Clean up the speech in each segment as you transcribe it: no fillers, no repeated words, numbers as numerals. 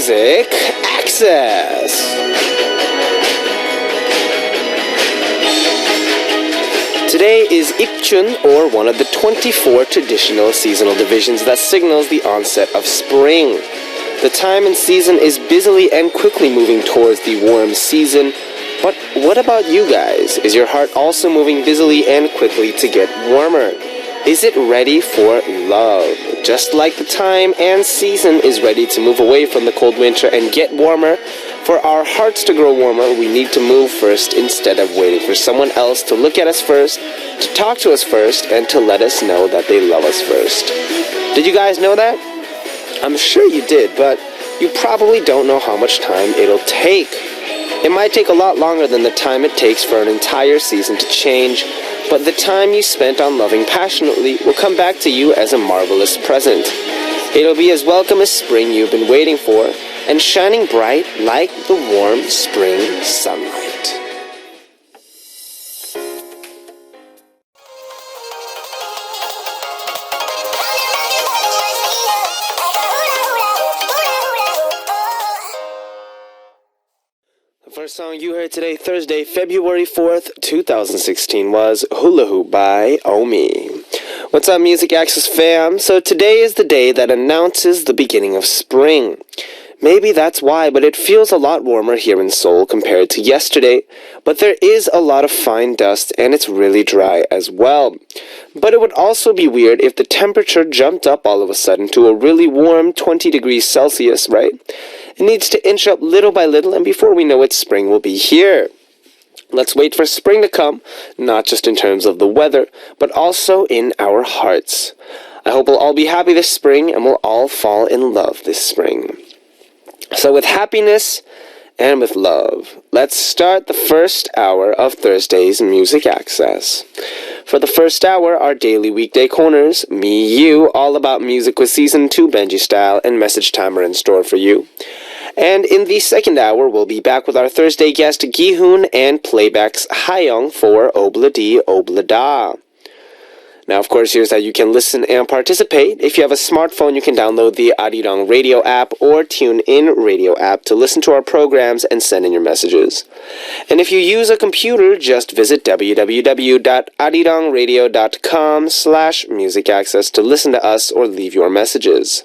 Music Access. Today is Ipchun, or one of the 24 traditional seasonal divisions that signals the onset of spring. The time and season is busily and quickly moving towards the warm season. But what about you guys? Is your heart also moving busily and quickly to get warmer? Is it ready for love? Just like the time and season is ready to move away from the cold winter and get warmer, for our hearts to grow warmer, we need to move first instead of waiting for someone else to look at us first, to talk to us first, and to let us know that they love us first. Did you guys know that? I'm sure you did, but you probably don't know how much time it'll take. It might take a lot longer than the time it takes for an entire season to change, but the time you spent on loving passionately will come back to you as a marvelous present. It'll be as welcome as spring you've been waiting for, and shining bright like the warm spring sunlight. The first song you heard today, Thursday, February 4th, 2016, was Hula Hoop by Omi. What's up, Music Access fam? So today is the day that announces the beginning of spring. Maybe that's why, but it feels a lot warmer here in Seoul compared to yesterday. But there is a lot of fine dust and it's really dry as well. But it would also be weird if the temperature jumped up all of a sudden to a really warm 20 degrees Celsius, right? It needs to inch up little by little, and before we know it, spring will be here. Let's wait for spring to come, not just in terms of the weather, but also in our hearts. I hope we'll all be happy this spring and we'll all fall in love this spring. So with happiness and with love, let's start the first hour of Thursday's Music Access. For the first hour, our daily weekday corners, Me, You, all about music with Season 2 Benji style and message time are in store for you. And in the second hour, we'll be back with our Thursday guest, Gi-hoon, and Playback's Hayoung for Obla Di Obla Da. Now, of course, here's how you can listen and participate. If you have a smartphone, you can download the Arirang Radio app or TuneIn Radio app to listen to our programs and send in your messages. And if you use a computer, just visit www.arirangradio.com/musicaccess to listen to us or leave your messages.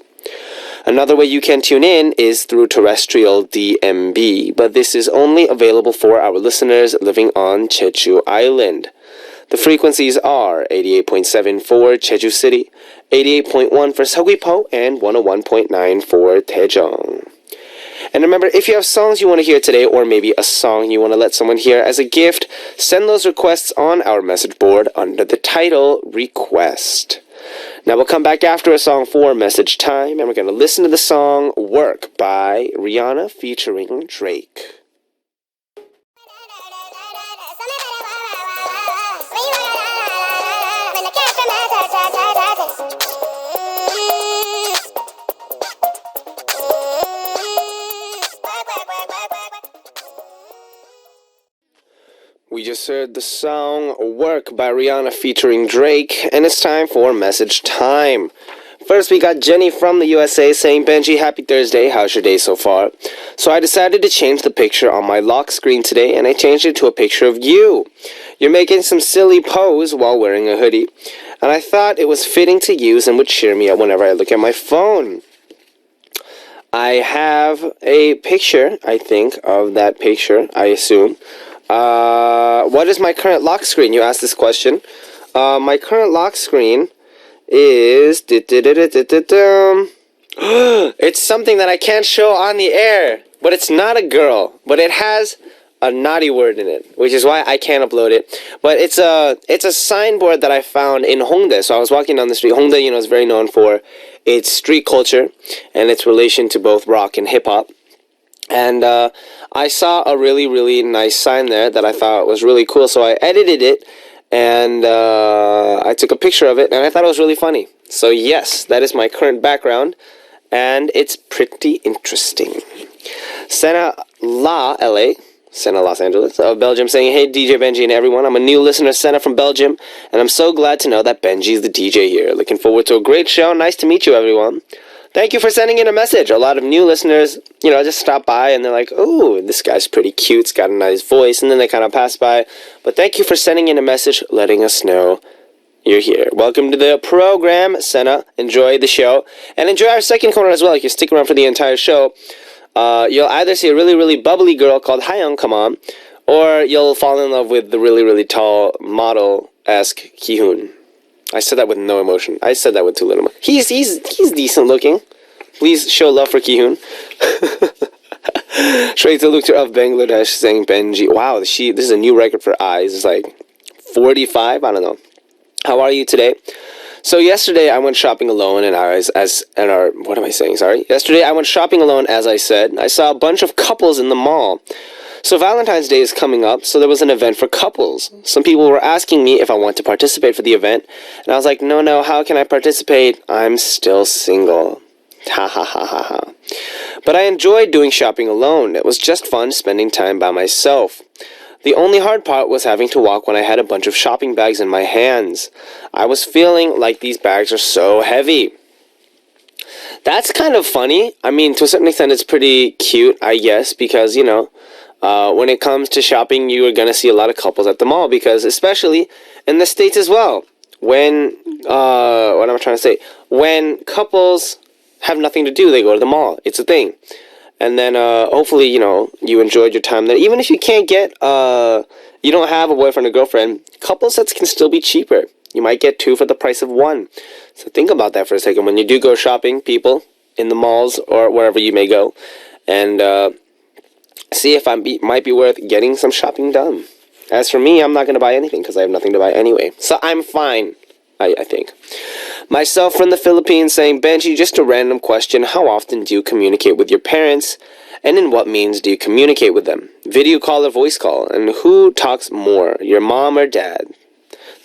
Another way you can tune in is through terrestrial DMB, but this is only available for our listeners living on Jeju Island. The frequencies are 88.7 for Jeju City, 88.1 for Seogwipo, and 101.9 for Daejeong. And remember, if you have songs you want to hear today, or maybe a song you want to let someone hear as a gift, send those requests on our message board under the title Request. Now we'll come back after a song for Message Time, and we're going to listen to the song Work by Rihanna featuring Drake. We just heard the song Work by Rihanna featuring Drake, and it's time for Message Time. First, we got Jenny from the USA saying, Benji, happy Thursday, how's your day so far? So I decided to change the picture on my lock screen today, and I changed it to a picture of you. You're making some silly pose while wearing a hoodie, and I thought it was fitting to use and would cheer me up whenever I look at my phone. I have a picture, I think, of that picture, I assume. What is my current lock screen? You asked this question. My current lock screen is it's something that I can't show on the air, but it's not a girl, but it has a naughty word in it, which is why I can't upload it. But it's a signboard that I found in Hongdae. So I was walking down the street. Hongdae, is very known for its street culture and its relation to both rock and hip hop. And I saw a really, really nice sign there that I thought was really cool. So I edited it and I took a picture of it, and I thought it was really funny. So yes, that is my current background, and it's pretty interesting. Senna La LA, Senna Los Angeles of Belgium, saying, hey DJ Benji and everyone, I'm a new listener, Senna from Belgium, and I'm so glad to know that Benji is the DJ here. Looking forward to a great show. Nice to meet you, everyone. Thank you for sending in a message. A lot of new listeners, just stop by and they're like, "Oh, this guy's pretty cute. He's got a nice voice," and then they kind of pass by. But thank you for sending in a message, letting us know you're here. Welcome to the program, Senna. Enjoy the show. And enjoy our second corner as well. You can stick around for the entire show. You'll either see a really, really bubbly girl called Hayoung come on, or you'll fall in love with the really, really tall model-esque Ki-hoon. I said that with no emotion. I said that with too little emotion. He's decent looking. Please show love for Ki-hoon. Shweta Lukter of Bangladesh saying Benji. Wow, this is a new record for eyes. It's like 45. I don't know. How are you today? So yesterday I went shopping alone, and what am I saying? Sorry. Yesterday I went shopping alone, as I said. I saw a bunch of couples in the mall. So Valentine's Day is coming up, so there was an event for couples. Some people were asking me if I want to participate for the event, and I was like, no, how can I participate? I'm still single. Ha ha ha ha ha. But I enjoyed doing shopping alone. It was just fun spending time by myself. The only hard part was having to walk when I had a bunch of shopping bags in my hands. I was feeling like these bags are so heavy. That's kind of funny. I mean, to a certain extent, it's pretty cute, I guess, because, when it comes to shopping, you are going to see a lot of couples at the mall, because especially in the States as well, when couples have nothing to do, they go to the mall. It's a thing. And then hopefully, you enjoyed your time there. Even if you can't get, you don't have a boyfriend or girlfriend, couple sets can still be cheaper. You might get 2 for the price of 1. So think about that for a second. When you do go shopping, people, in the malls or wherever you may go, and see if might be worth getting some shopping done. As for me, I'm not going to buy anything because I have nothing to buy anyway. So I'm fine, I think. Myself from the Philippines saying, Benji, just a random question. How often do you communicate with your parents? And in what means do you communicate with them? Video call or voice call? And who talks more, your mom or dad?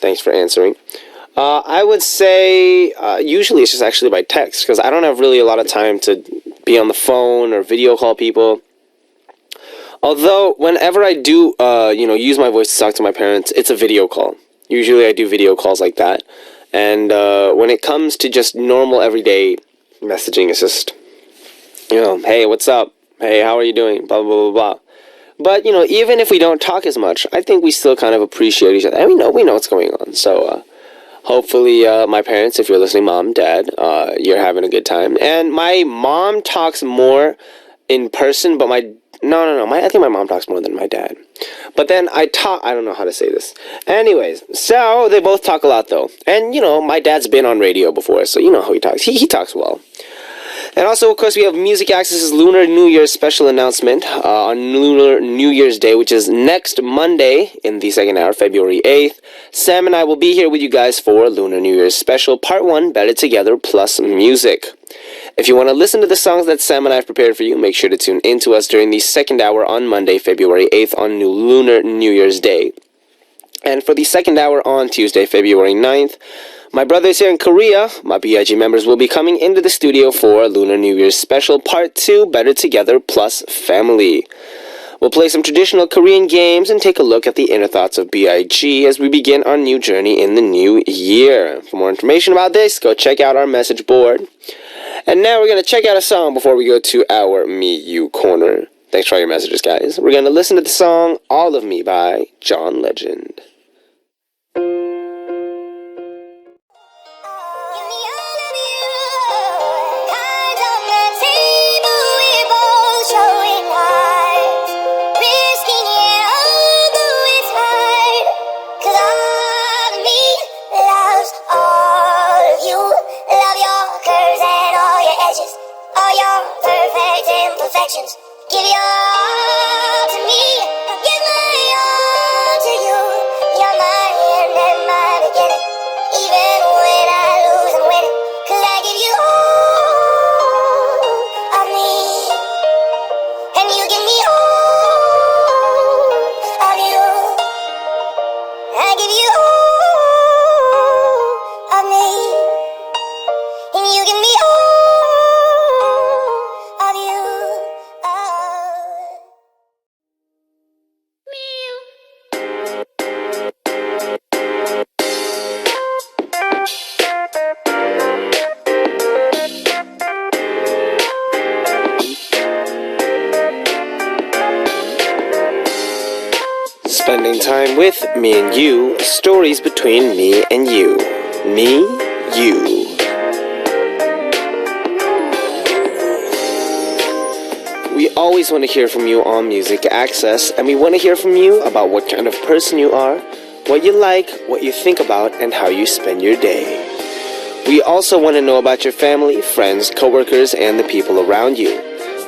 Thanks for answering. I would say usually it's just actually by text, because I don't have really a lot of time to be on the phone or video call people. Although, whenever I do, use my voice to talk to my parents, it's a video call. Usually I do video calls like that. And when it comes to just normal, everyday messaging, it's just, hey, what's up? Hey, how are you doing? Blah, blah, blah, blah. But, even if we don't talk as much, I think we still kind of appreciate each other. And we know what's going on. So, hopefully, my parents, if you're listening, mom, dad, you're having a good time. And my mom talks more in person, but I think my mom talks more than my dad. But then I don't know how to say this. Anyways, so they both talk a lot, though. And, my dad's been on radio before, so you know how he talks. He talks well. And also, of course, we have Music Access's Lunar New Year's special announcement on Lunar New Year's Day, which is next Monday in the second hour, February 8th. Sam and I will be here with you guys for Lunar New Year's special, Part 1, Better Together plus Music. If you want to listen to the songs that Sam and I have prepared for you, make sure to tune in to us during the second hour on Monday, February 8th on Lunar New Year's Day. And for the second hour on Tuesday, February 9th, my brothers here in Korea, my BIG members, will be coming into the studio for Lunar New Year's special, Part 2, Better Together plus Family. We'll play some traditional Korean games and take a look at the inner thoughts of BIG as we begin our new journey in the new year. For more information about this, go check out our message board. And now we're going to check out a song before we go to our Me You corner. Thanks for all your messages, guys. We're going to listen to the song All of Me by John Legend. Give your all to me, give my all to you. You're my end and my beginning. Even when I lose, I'm winning. 'Cause I give you all of me, and you give me all of you. I give you all of me, and you give me all of you. spending time with me and you, stories between me and you. Me, you. We always want to hear from you on Music Access, and we want to hear from you about what kind of person you are, what you like, what you think about, and how you spend your day. We also want to know about your family, friends, coworkers, and the people around you.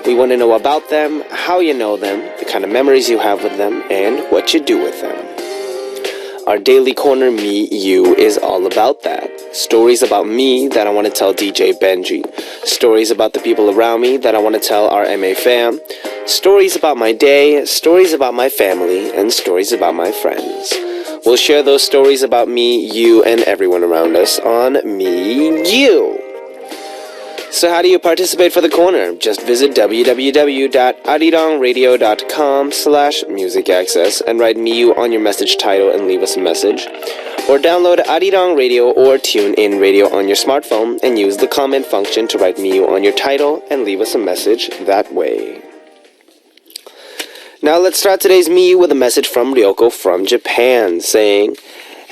We want to know about them, how you know them, the kind of memories you have with them, and what you do with them. Our daily corner, Me, You, is all about that. Stories about me that I want to tell DJ Benji. Stories about the people around me that I want to tell our MA fam. Stories about my day, stories about my family, and stories about my friends. We'll share those stories about me, you, and everyone around us on Me, You. So how do you participate for the corner? Just visit www.arirang.radio.com/musicaccess and write Me You on your message title and leave us a message. Or download Arirang Radio or TuneIn Radio on your smartphone and use the comment function to write Me You on your title and leave us a message that way. Now let's start today's Me You with a message from Ryoko from Japan saying,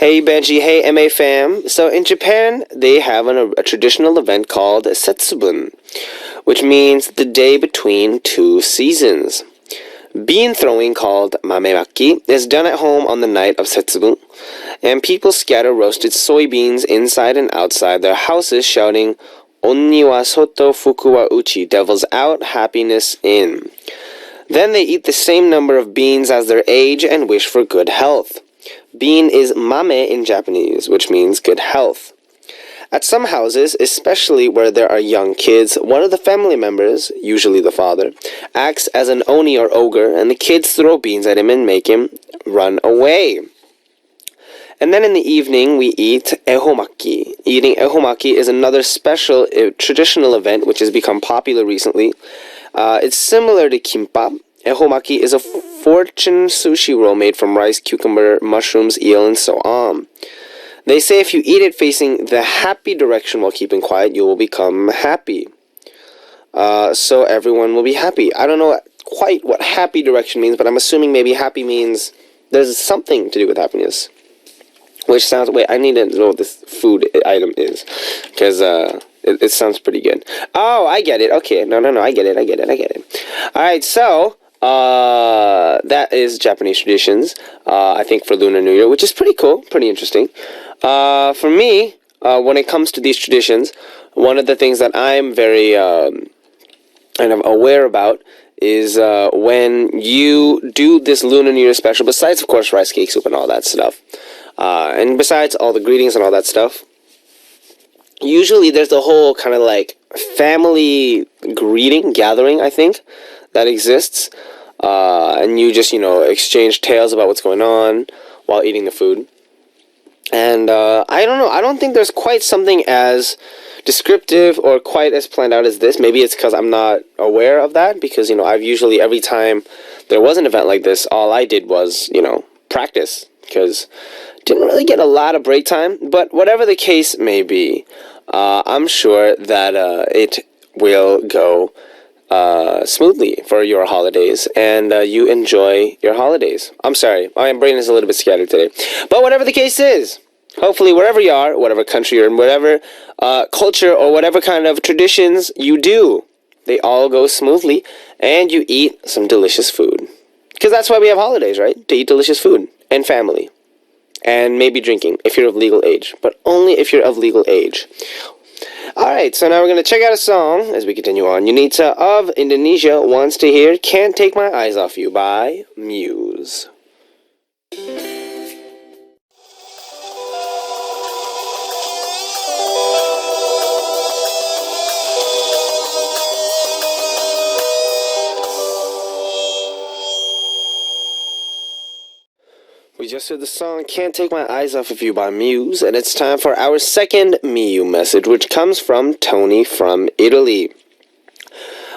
"Hey Benji, hey MA fam. So in Japan, they have a traditional event called Setsubun, which means the day between two seasons. Bean throwing called mamemaki is done at home on the night of Setsubun, and people scatter roasted soybeans inside and outside their houses shouting, 'Onni wa soto, fuku wa uchi,' devil's out, happiness in. Then they eat the same number of beans as their age and wish for good health. Bean is mame in Japanese, which means good health. At some houses, especially where there are young kids, one of the family members, usually the father, acts as an oni or ogre, and the kids throw beans at him and make him run away. And then in the evening, we eat ehomaki. Eating ehomaki is another special traditional event which has become popular recently. It's similar to kimbap. Ehomaki is a fortune sushi roll made from rice, cucumber, mushrooms, eel, and so on. They say if you eat it facing the happy direction while keeping quiet, you will become happy. So everyone will be happy. I don't know quite what happy direction means, but I'm assuming maybe happy means there's something to do with happiness. Which sounds... Wait, I need to know what this food item is. Because it sounds pretty good. Oh, I get it. Okay, no, I get it. Alright, so... that is Japanese traditions, I think for Lunar New Year, which is pretty cool, pretty interesting. For me, when it comes to these traditions, one of the things that I'm very kind of aware about is when you do this Lunar New Year special, besides, of course, rice cake soup and all that stuff, and besides all the greetings and all that stuff, usually there's a whole kind of like family gathering, I think, that exists. And you just, exchange tales about what's going on while eating the food. And I don't know, I don't think there's quite something as descriptive or quite as planned out as this. Maybe it's because I'm not aware of that, because, I've usually, every time there was an event like this, all I did was, practice, because didn't really get a lot of break time. But whatever the case may be, I'm sure that it will go smoothly for your holidays, and you enjoy your holidays. I'm sorry, my brain is a little bit scattered today. But whatever the case is, hopefully wherever you are, whatever country you're in, whatever culture or whatever kind of traditions you do, they all go smoothly, and you eat some delicious food. Because that's why we have holidays, right? To eat delicious food, and family, and maybe drinking, if you're of legal age. But only if you're of legal age. Alright, so now we're going to check out a song as we continue on. Yunita of Indonesia wants to hear Can't Take My Eyes Off You by Muse. We just heard the song Can't Take My Eyes Off of You by Muse, and it's time for our second Miu message, which comes from Tony from Italy.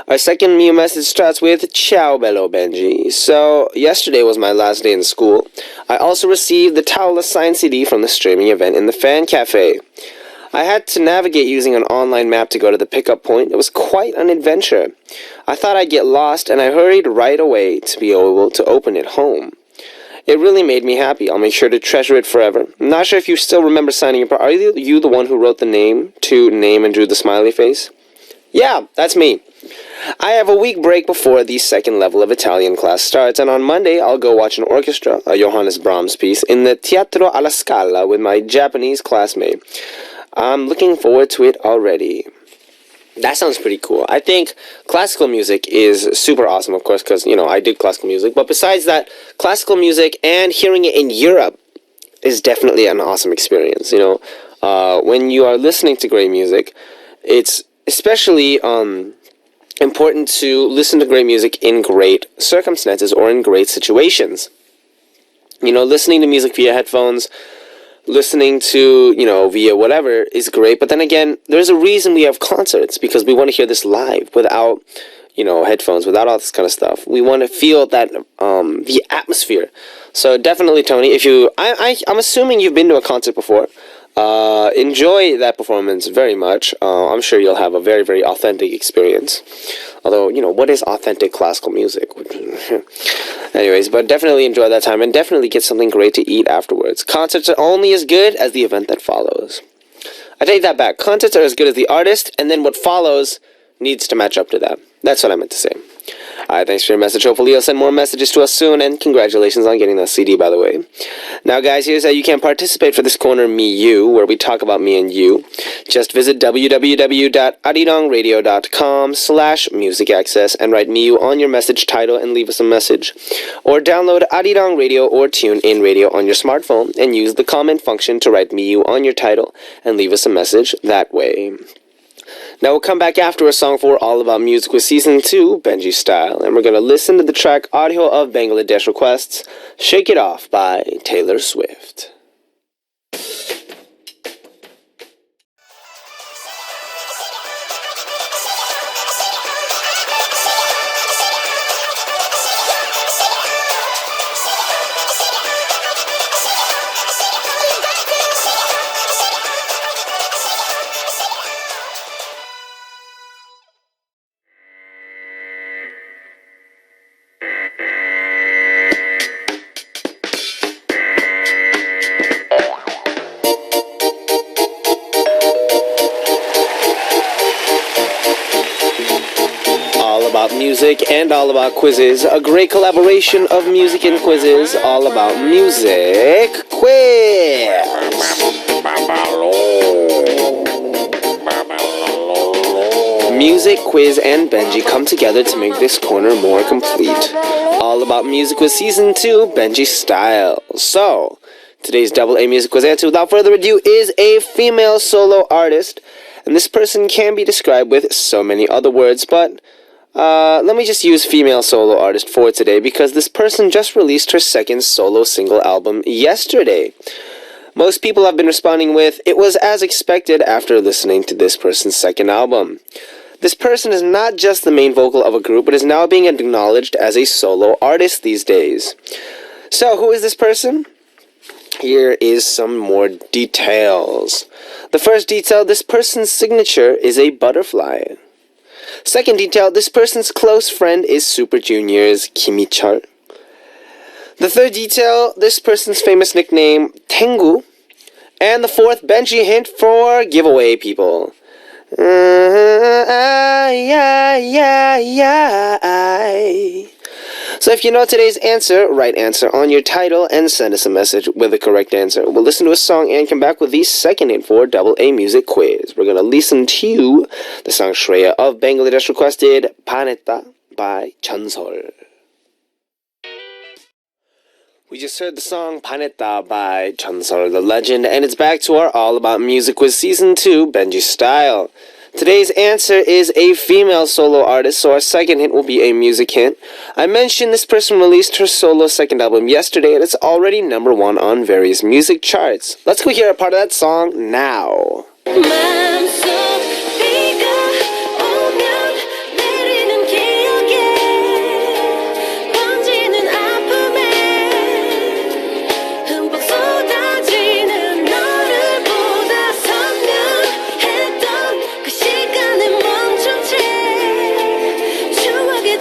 Our second Miu message starts with Ciao bello Benji. So, yesterday was my last day in school. I also received the Taula signed CD from the streaming event in the fan cafe. I had to navigate using an online map to go to the pickup point. It was quite an adventure. I thought I'd get lost, and I hurried right away to be able to open it home. It really made me happy. I'll make sure to treasure it forever. I'm not sure if you still remember signing up. Are you the one who wrote the name to name and drew the smiley face? Yeah, that's me. I have a week break before the second level of Italian class starts, and on Monday I'll go watch an orchestra, a Johannes Brahms piece, in the Teatro alla Scala with my Japanese classmate. I'm looking forward to it already. That sounds pretty cool. I think classical music is super awesome, of course, because, I did classical music. But besides that, classical music and hearing it in Europe is definitely an awesome experience. When you are listening to great music, it's especially important to listen to great music in great circumstances or in great situations. Listening to music via headphones, listening to, via whatever is great. But then again, there's a reason we have concerts, because we want to hear this live without, headphones, without all this kind of stuff. We want to feel that, the atmosphere. So definitely, Tony, I'm assuming you've been to a concert before. Enjoy that performance very much. I'm sure you'll have a very, very authentic experience. Although, what is authentic classical music? Anyways, but definitely enjoy that time and definitely get something great to eat afterwards. Concerts are only as good as the event that follows. I take that back. Concerts are as good as the artist, and then what follows needs to match up to that. That's what I meant to say. Alright, thanks for your message. Hopefully you'll send more messages to us soon, and congratulations on getting that CD, by the way. Now, guys, here's how you can participate for this corner, Me You, where we talk about me and you. Just visit www.arirang.com/musicaccess and write Me You on your message title and leave us a message. Or download Arirang Radio or TuneIn Radio on your smartphone and use the comment function to write Me You on your title and leave us a message that way. Now we'll come back after a song for All About Music with Season 2, Benji Style, and we're going to listen to the track Audio of Bangladesh Requests, Shake It Off by Taylor Swift. Music and all about quizzes, a great collaboration of music and quizzes, all about music quiz. Music, quiz, and Benji come together to make this corner more complete. All about music with Season 2, Benji Style. So, today's double A music quiz answer, without further ado, is a female solo artist, and this person can be described with so many other words, but let me just use female solo artist for today, because this person just released her second solo single album yesterday. Most people have been responding with, "It was as expected," after listening to this person's second album. This person is not just the main vocal of a group, but is now being acknowledged as a solo artist these days. So, who is this person? Here is some more details. The first detail, this person's signature is a butterfly. Second detail, this person's close friend is Super Junior's Kimi Char. The third detail, this person's famous nickname, Tengu. And the fourth, Benji hint for giveaway people. So if you know today's answer, write answer on your title and send us a message with the correct answer. We'll listen to a song and come back with the second hint for double A music quiz. We're going to listen to the song Shreya of Bangladesh requested Panetta by Chansol. We just heard the song Panetta by Chansol, the legend, and it's back to our All About Music with Season 2, Benji Style. Today's answer is a female solo artist, so our second hint will be a music hint. I mentioned this person released her solo second album yesterday, and it's already #1 on various music charts. Let's go hear a part of that song now.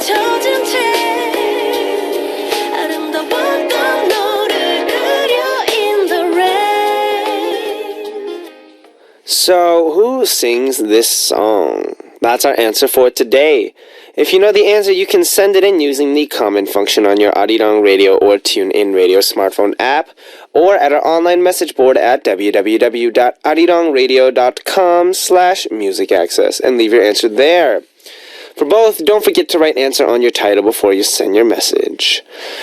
젖은 채 아름다웠던 너 So, who sings this song? That's our answer for today. If you know the answer, you can send it in using the comment function on your Arirang Radio or TuneIn Radio smartphone app, or at our online message board at www.arirangradio.com/musicaccess and leave your answer there. For both, don't forget to write answer on your title before you send your message.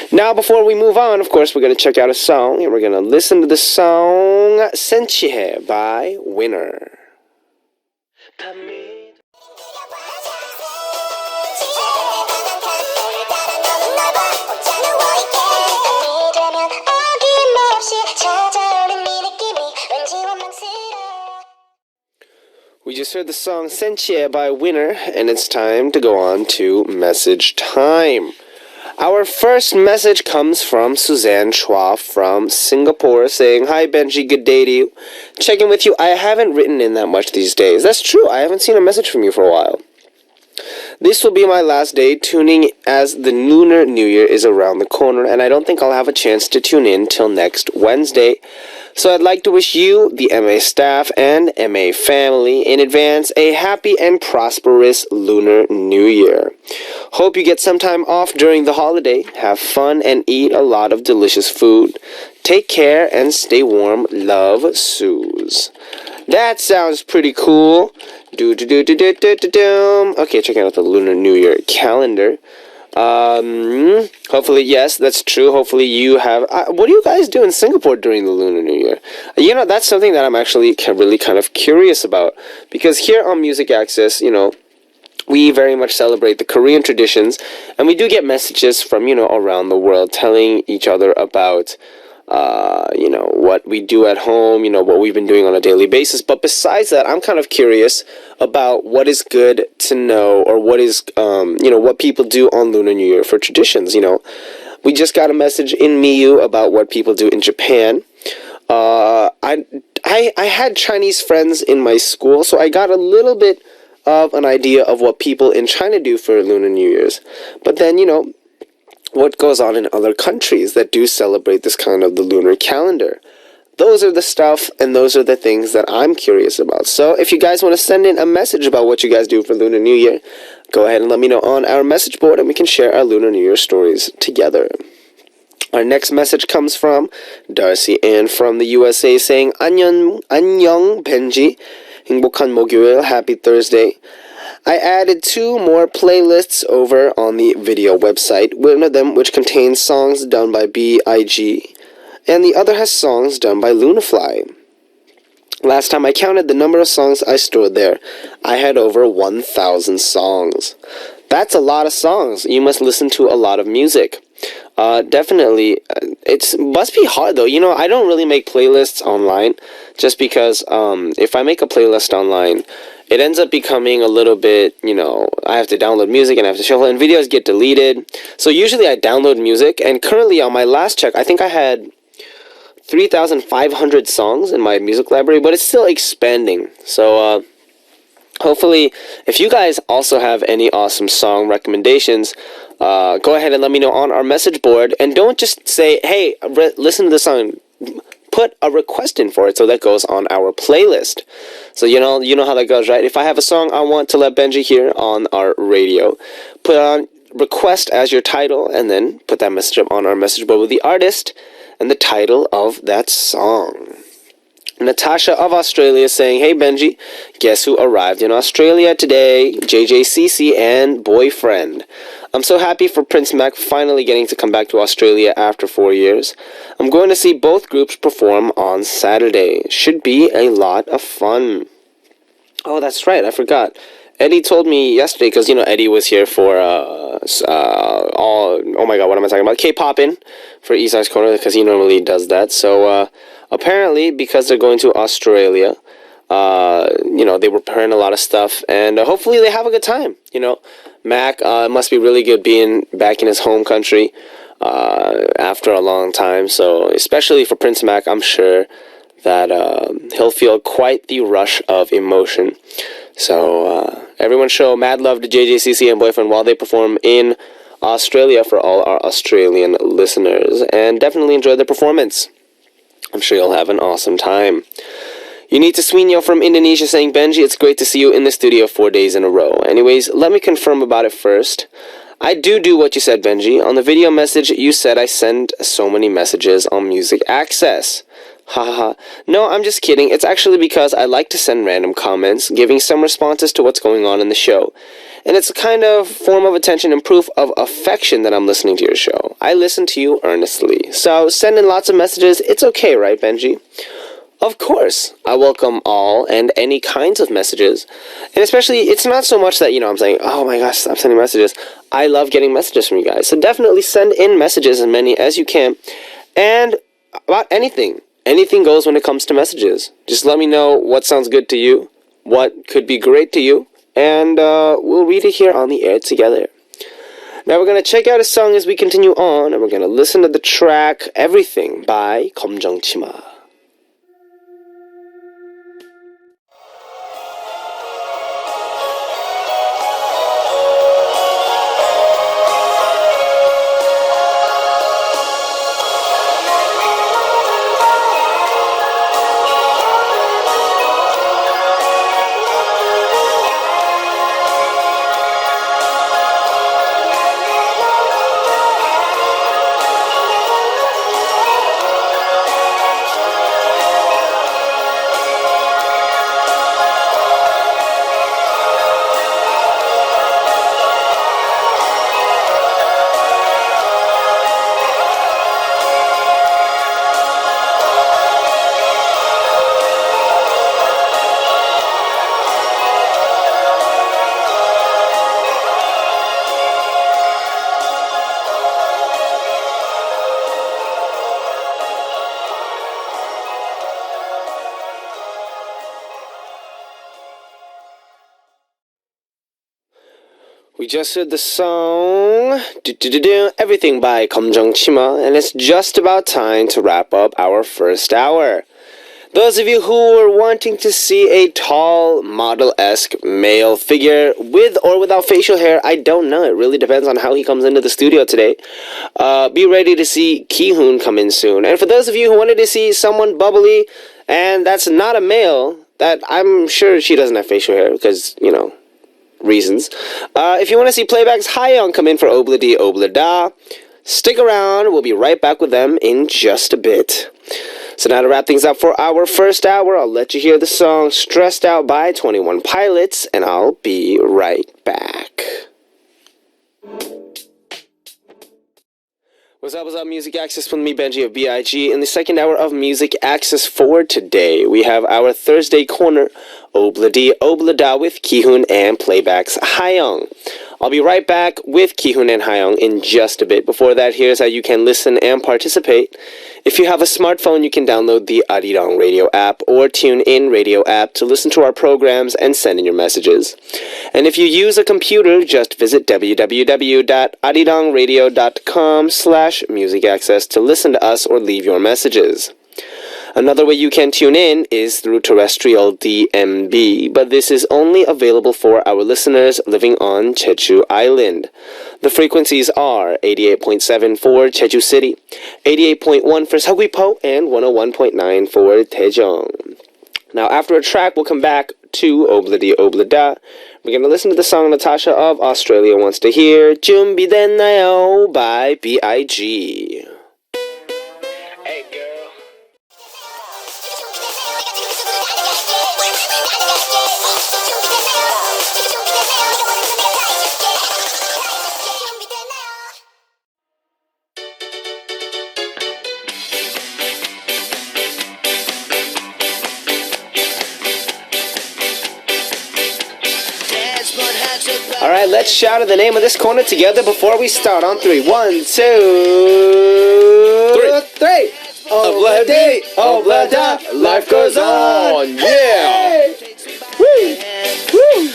Now, before we move on, of course, we're going to check out a song, and we're going to listen to the song Senchihe by Winner. We just heard the song Senchie by Winner, and it's time to go on to message time. Our first message comes from Suzanne Chua from Singapore saying, "Hi Benji, good day to you. Checking with you. I haven't written in that much these days." That's true. I haven't seen a message from you for a while. "This will be my last day tuning as the Lunar New Year is around the corner, and I don't think I'll have a chance to tune in till next Wednesday. So I'd like to wish you, the MA staff, and MA family in advance a happy and prosperous Lunar New Year. Hope you get some time off during the holiday. Have fun and eat a lot of delicious food. Take care and stay warm. Love, Suze." That sounds pretty cool. Okay, checking out the Lunar New Year calendar. Hopefully, yes, that's true. Hopefully you have, what do you guys do in Singapore during the Lunar New Year? You know, that's something that I'm actually really kind of curious about, because here on Music Access, you know, we very much celebrate the Korean traditions, and we do get messages from, you know, around the world telling each other about, you know, what we do at home, you know, what we've been doing on a daily basis. But besides that, I'm kind of curious about what is good to know, or what is, you know, what people do on Lunar New Year for traditions. You know, we just got a message in Miyu about what people do in Japan. I had Chinese friends in my school, so I got a little bit of an idea of what people in China do for Lunar New Year's. But then, you know, what goes on in other countries that do celebrate this kind of the lunar calendar. Those are the stuff, and those are the things that I'm curious about. So if you guys want to send in a message about what you guys do for Lunar New Year, go ahead and let me know on our message board, and we can share our Lunar New Year stories together. Our next message comes from Darcy Ann from the USA saying, "안녕 Benji. 행복한 목요일. Happy Thursday. I added 2 more playlists over on the video website, one of them which contains songs done by B.I.G., and the other has songs done by Lunafly. Last time I counted the number of songs I stored there, I had over 1,000 songs. That's a lot of songs. You must listen to a lot of music." Definitely, it must be hard though. You know, I don't really make playlists online, just because if I make a playlist online, it ends up becoming a little bit, you know, I have to download music and I have to shuffle, and videos get deleted. So usually I download music, and currently on my last check, I think I had 3,500 songs in my music library, but it's still expanding. So hopefully, if you guys also have any awesome song recommendations, go ahead and let me know on our message board. And don't just say, "Hey, listen to the song." Put a request in for it, so that goes on our playlist. So you know how that goes, right? If I have a song I want to let Benji hear on our radio, put on request as your title, and then put that message up on our message board with the artist and the title of that song. Natasha of Australia saying, "Hey Benji, guess who arrived in Australia today? JJCC and boyfriend. I'm so happy for Prince Mac finally getting to come back to Australia after 4 years. I'm going to see both groups perform on Saturday. Should be a lot of fun." Oh, that's right, I forgot. Eddie told me yesterday, because, you know, Eddie was here for, oh my god, what am I talking about? K-Poppin' for Eastside's Corner, because he normally does that. So, apparently, because they're going to Australia, you know, they were preparing a lot of stuff, and hopefully they have a good time. You know, Mac, must be really good being back in his home country after a long time. So, especially for Prince Mac, I'm sure that he'll feel quite the rush of emotion. So, everyone show mad love to JJCC and boyfriend while they perform in Australia for all our Australian listeners, and definitely enjoy the performance. I'm sure you'll have an awesome time. Unita Sweenyo from Indonesia saying, Benji, it's great to see you in the studio 4 days in a row. Anyways, let me confirm about it first. I do what you said, Benji. On the video message, you said I send so many messages on Music Access. Haha. No, I'm just kidding. It's actually because I like to send random comments, giving some responses to what's going on in the show. And it's a kind of form of attention and proof of affection that I'm listening to your show. I listen to you earnestly. So sending lots of messages, it's okay, right, Benji? Of course, I welcome all and any kinds of messages. And especially, it's not so much that, I'm saying, oh my gosh, stop sending messages. I love getting messages from you guys. So definitely send in messages, as many as you can. And about anything. Anything goes when it comes to messages. Just let me know what sounds good to you, what could be great to you, and we'll read it here on the air together. Now we're going to check out a song as we continue on, and we're going to listen to the track Everything by 검정치마. We just heard the song Everything by 검정치마, and it's just about time to wrap up our first hour. Those of you who are wanting to see a tall, model-esque male figure with or without facial hair, I don't know. It really depends on how he comes into the studio today. Be ready to see Ki-hoon come in soon. And for those of you who wanted to see someone bubbly, and that's not a male, that I'm sure she doesn't have facial hair because, reasons. If you want to see Playback's Hayoung come in for Obla Di Obla Da, stick around. We'll be right back with them in just a bit. So now to wrap things up for our first hour, I'll let you hear the song Stressed Out by 21 Pilots, and I'll be right back. What's up, Music Access with me, Benji of B.I.G. In the second hour of Music Access for today, we have our Thursday corner, Obla Di Obla Da with Ki-hoon and Playback's Hayoung. I'll be right back with Ki-hoon and Hayoung in just a bit. Before that, here's how you can listen and participate. If you have a smartphone, you can download the Arirang Radio app or TuneIn Radio app to listen to our programs and send in your messages. And if you use a computer, just visit www.arirangradio.com/musicaccess to listen to us or leave your messages. Another way you can tune in is through terrestrial DMB, but this is only available for our listeners living on Jeju Island. The frequencies are 88.7 for Jeju City, 88.1 for Seogwipo, and 101.9 for Daejeong. Now, after a track, we'll come back to Obla Di Obla Da. We're going to listen to the song Natasha of Australia Wants to Hear, 준비됐나요 by B.I.G. Hey, girl. Alright, let's shout out the name of this corner together before we start on 3. 1, 2, 3. Obla Di Obla Da, life goes on. Yeah. Woo. Woo.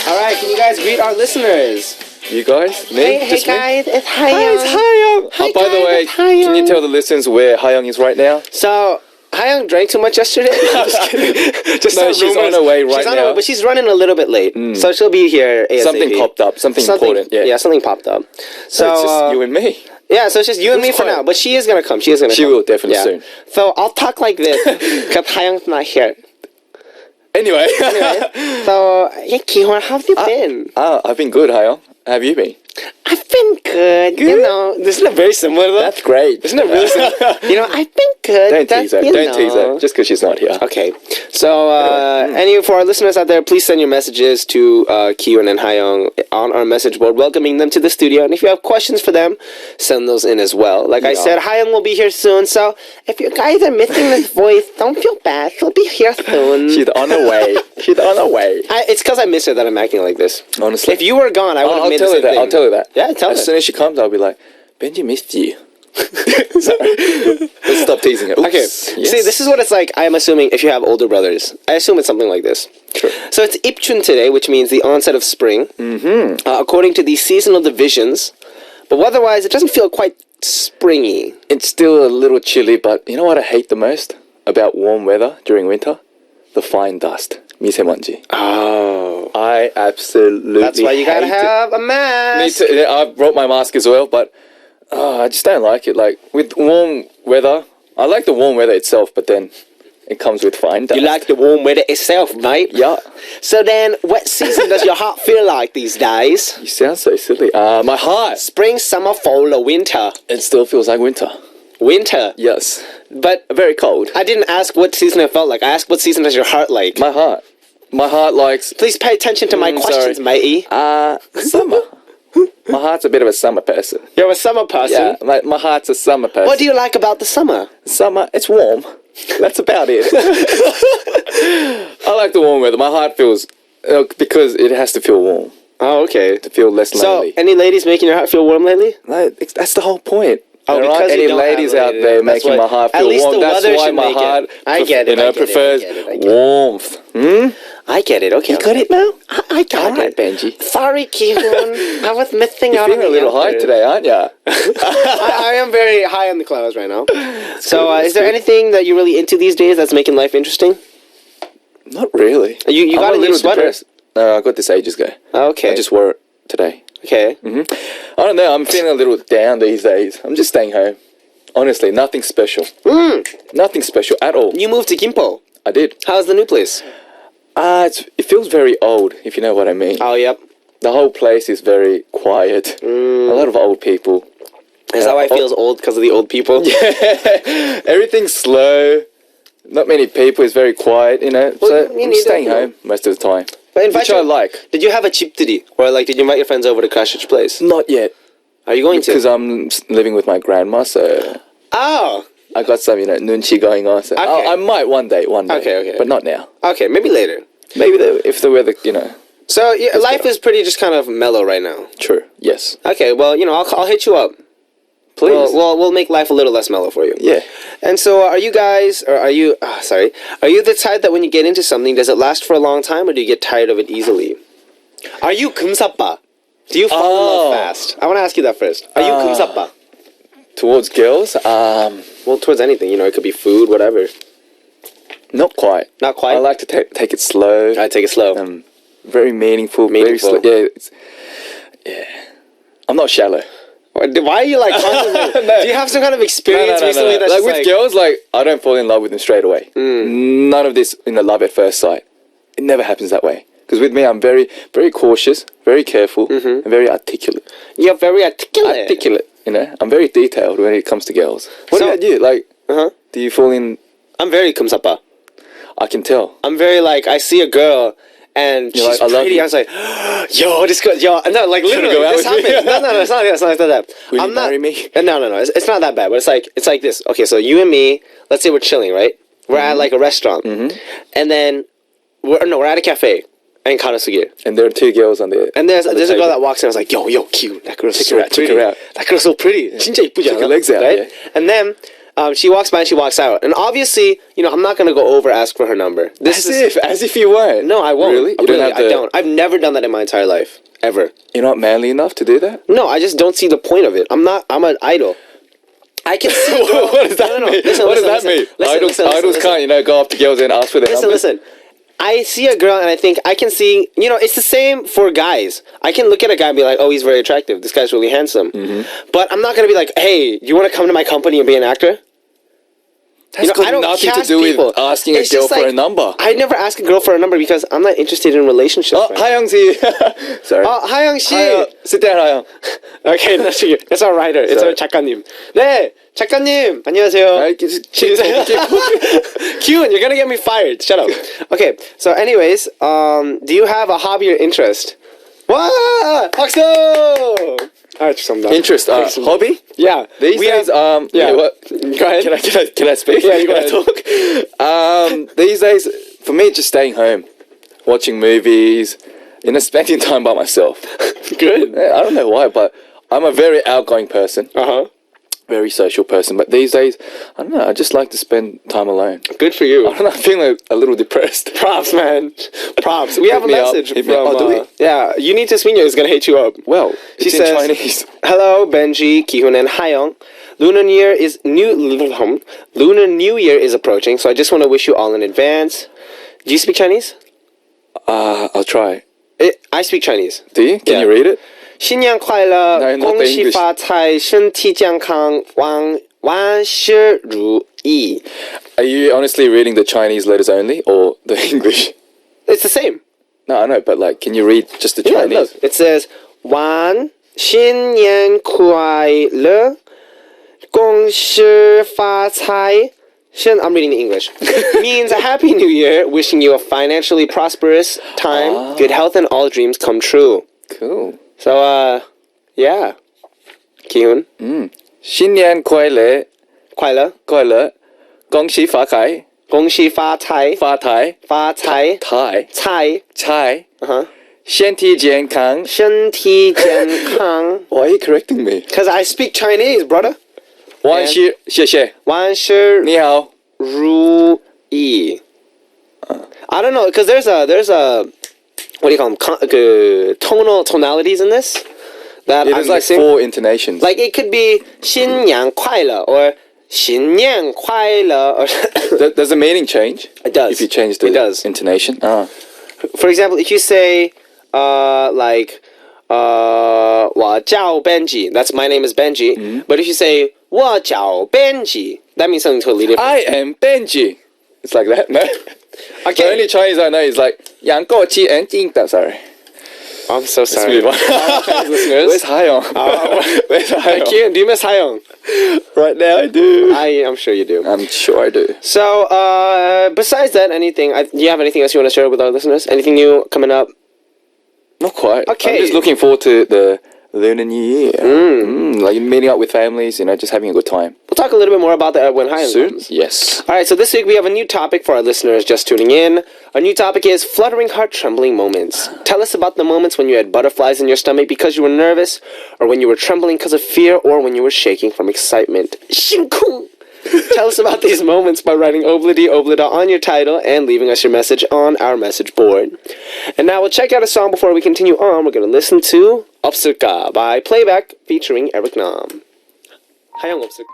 Alright, can you guys greet our listeners? You guys? Me? Hey guys, it's Hayoung. Hi, it's Hayoung. Hi, by the way, can you tell the listeners where Hayoung is right now? So, Hayoung drank too much yesterday. I'm just kidding. No, she's on her way right now. But she's running a little bit late, so she'll be here ASAP. Something popped up. Something important. Yeah, something popped up. So it's just you and me. Yeah, so it's just you and me It's for fine. now. But she is gonna come. She is gonna. She come. will definitely soon. So I'll talk like this because Hayoung's not here. Anyway. So yeah, Kihwan, how have you been? I've been good, Hayong. How have you been? I've been good. You know, isn't it very similar though? That's great. Isn't it really similar? You know, I've been good. Don't tease her. Don't tease her. Just because she's not here. Okay, so any for our listeners out there, please send your messages to Kihwan and Hayoung on our message board, welcoming them to the studio. And if you have questions for them, send those in as well. Like I said, Hayoung will be here soon. So if you guys are missing this voice, don't feel bad. She'll be here soon. She's on her way. She's on her way. It's because I miss her that I'm acting like this. Honestly. If you were gone, I would have I'll made tell the her same that. thing. I'll tell her that. Yeah, tell her. As soon as she comes, I'll be like, Benji missed you. Sorry. Let's stop teasing her. Oops. Okay. Yes. See, this is what it's like. I am assuming if you have older brothers, I assume it's something like this. True. So it's Ipchun today, which means the onset of spring, according to the seasonal divisions. But otherwise, it doesn't feel quite springy. It's still a little chilly, but you know what I hate the most about warm weather during winter? The fine dust. 미세먼지. Oh. I absolutely That's why you gotta hate it. have a mask. Me too. Yeah, I brought my mask as well, but I just don't like it. Like with warm weather, I like the warm weather itself, but then it comes with fine dust. You like the warm weather itself, mate? Yeah. So then, what season does your heart feel like these days? You sound so silly. My heart. Spring, summer, fall, or winter? It still feels like winter. Winter. Yes. But Very cold. I didn't ask what season it felt like. I asked what season does your heart like. My heart. My heart likes Please pay attention to my questions, matey. summer. My heart's a bit of a summer person. You're a summer person. Yeah, my heart's a summer person. What do you like about the summer? Summer, it's warm. That's about it. I like the warm weather. My heart feels because it has to feel warm Oh, okay. to feel less So, lonely. any ladies making your heart feel warm lately? That's the whole point. Oh, There aren't because you any don't have ladies out ladies. there That's making why- my heart at feel least warm. the That's weather why should my make it. heart, I get it, I get it, I prefers get it, I get it. warmth. I get it. Okay. You got it now? I got All right, it. Benji. Sorry, Kihwan. I was missing You're out on feeling a the little high answer. today, aren't you? I am very high on the clouds right now. So, good, is there anything that you're really into these days that's making life interesting? Not really. You I'm got a new little sweater. depressed. No, I got this ages ago. Okay. I just wore it today. Okay. I don't know. I'm feeling a little down these days. I'm just staying home. Honestly, nothing special. Nothing special at all. You moved to Gimpo. I did. How's the new place? It feels very old, if you know what I mean. Oh, yep. The whole place is very quiet. A lot of old people. Is that why it feels old because of the old people? Everything's slow. Not many people. It's very quiet, you know. Well, So you I'm need staying it, home most of the time. But invite Which I like. Did you have a chipturi? Or like, did you invite your friends over to Krash's place? Not yet. Are you going Because to? I'm living with my grandma, so Oh. I got some, nunchi going on. So Okay. I might one day. Okay. But not now. Okay, maybe later. Maybe if the weather, So yeah, life better. is pretty just kind of mellow right now. True. Yes. Okay, well, I'll hit you up. Please. We'll make life a little less mellow for you. Yeah. And so, are you the type that when you get into something, does it last for a long time, or do you get tired of it easily? Are you kumsappa? Do you fall in love fast? I want to ask you that first. Are you kumsappa? Towards girls, Well, towards anything, it could be food, whatever. not quite. Not quite? I like to take it slow. I take it slow. Very meaningful. Meaningful. Very slow. Yeah. I'm not shallow. Why are you like constantly? No. Do you have some kind of experience recently that's Like just with girls, I don't fall in love with them straight away. None of this in the love at first sight. It never happens that way. Because with me, I'm very, very cautious, very careful, and very articulate. You're very articulate. Articulate, I'm very detailed when it comes to girls. What So- about you? Do you fall in? I'm very kumsappa. I can tell. I'm very I see a girl and You're she's like, I love pretty. you. I was like, yo, this girl, yo, no, like literally, go out this with me? happened. No, it's not that. Will I'm you not. marry me? No, it's not that bad. But it's like this. Okay, so you and me, let's say we're chilling, right? We're at like a restaurant, and then we're at a cafe in Karasugi, And there are two girls on there. and there's a girl table. that walks in. I was like, yo, cute. That girl's Check so her out, check pretty. her out. That girl's so pretty. 진짜 이쁘지 Check her 않아? legs out, right? yeah. And then. She walks by and she walks out. And obviously, I'm not going to go over ask for her number. As if you weren't. No, I won't. Really? You Really, don't have I don't. I've never done that in my entire life. Ever. You're not manly enough to do that? No, I just don't see the point of it. I'm an idol. I can see. What does that mean? Listen, What does listen, that mean? listen, Idols listen, can't, go up to girls and ask for their Listen, numbers? listen. I see a girl and I think I can see, it's the same for guys. I can look at a guy and be like, oh, he's very attractive. This guy's really handsome. But I'm not going to be like, hey, you want to come to my company and be an actor? That's got I don't nothing to cast do people. with asking It's a girl just for like, a number. I never ask a girl for a number because I'm not interested in relationships. Oh, man. Hayoung's here. Sorry. 하영 씨. Sit down, Hayoung. Okay, that's our writer. It's our 작가님. 네, 작가님. 안녕하세요. Kyun, you're gonna get me fired. Shut up. Okay, so anyways, do you have a hobby or interest? 와! 박수! 죄송합니다. Interest, hobby? Yeah. These days, yeah. What? Go ahead. Can I speak? Yeah, you go Can ahead. I talk? These days, for me, it's just staying home, watching movies, spending time by myself. Good. I don't know why, but I'm a very outgoing person. Very social person, but these days, I don't know, I just like to spend time alone. Good for you. I don't know, I'm feeling a little depressed. Props, man. Props. We have a message from... do we? Yeah, Unita Swinyo is going to hit you up. Well, she it's says, in Chinese. Hello, Benji, Kihun, and Hayoung. Lunar New Year is approaching, so I just want to wish you all in advance. Do you speak Chinese? I'll try. I speak Chinese. Do you? Can you read it? 新年快乐， No, not the 恭喜 English. 发财，身体健康，万事如意. Are you honestly reading the Chinese letters only or the English? It's the same. No, I know, but can you read just the Yeah, Chinese? look. It says, 新年快乐，恭喜发财. I'm reading the English. Means a happy new year, wishing you a financially prosperous time, good health, and all dreams come true. Cool. So, yeah. Kihun? 新年快乐，快乐，快乐，恭喜发财，恭喜发财，发财，发财，财，财，财，uh-huh. 身体健康。身体健康. Why are you correcting me? Because I speak Chinese, brother. 万事，谢谢。万事你好。如意. I don't know, because there's a what do you call them? Tonalities in this that Yeah, there's I'm like missing. 4 intonations. Like it could be 新年快乐 or 新年快乐 or Does the meaning change? It does. If you change the It does. intonation? For example, if you say like 我叫 Benji, that's my name is Benji. But if you say 我叫 Benji, that means something totally different. I am Benji. It's like that, no? Okay. The only Chinese I know is like 杨过七and 金的. Sorry. I'm so sorry. Let's move on. Chinese listeners. Where's Hayoung? Where's Hayoung? Do you miss Hayoung? Right now I do. I'm sure you do. I'm sure I do. So, besides that, do you have anything else you want to share with our listeners? Anything new coming up? Not quite. Okay. I'm just looking forward to the Lunar New Year. Like meeting up with families, just having a good time. We'll talk a little bit more about that when Hayoung Soon? comes. Yes. All right, so this week we have a new topic for our listeners just tuning in. Our new topic is fluttering heart trembling moments. Tell us about the moments when you had butterflies in your stomach because you were nervous, or when you were trembling because of fear, or when you were shaking from excitement. 心空. Tell us about these moments by writing obladi oblada on your title and leaving us your message on our message board. And now we'll check out a song before we continue on. We're going to listen to Opsurka by Playback featuring Eric Nam. Hayoung Opsurka.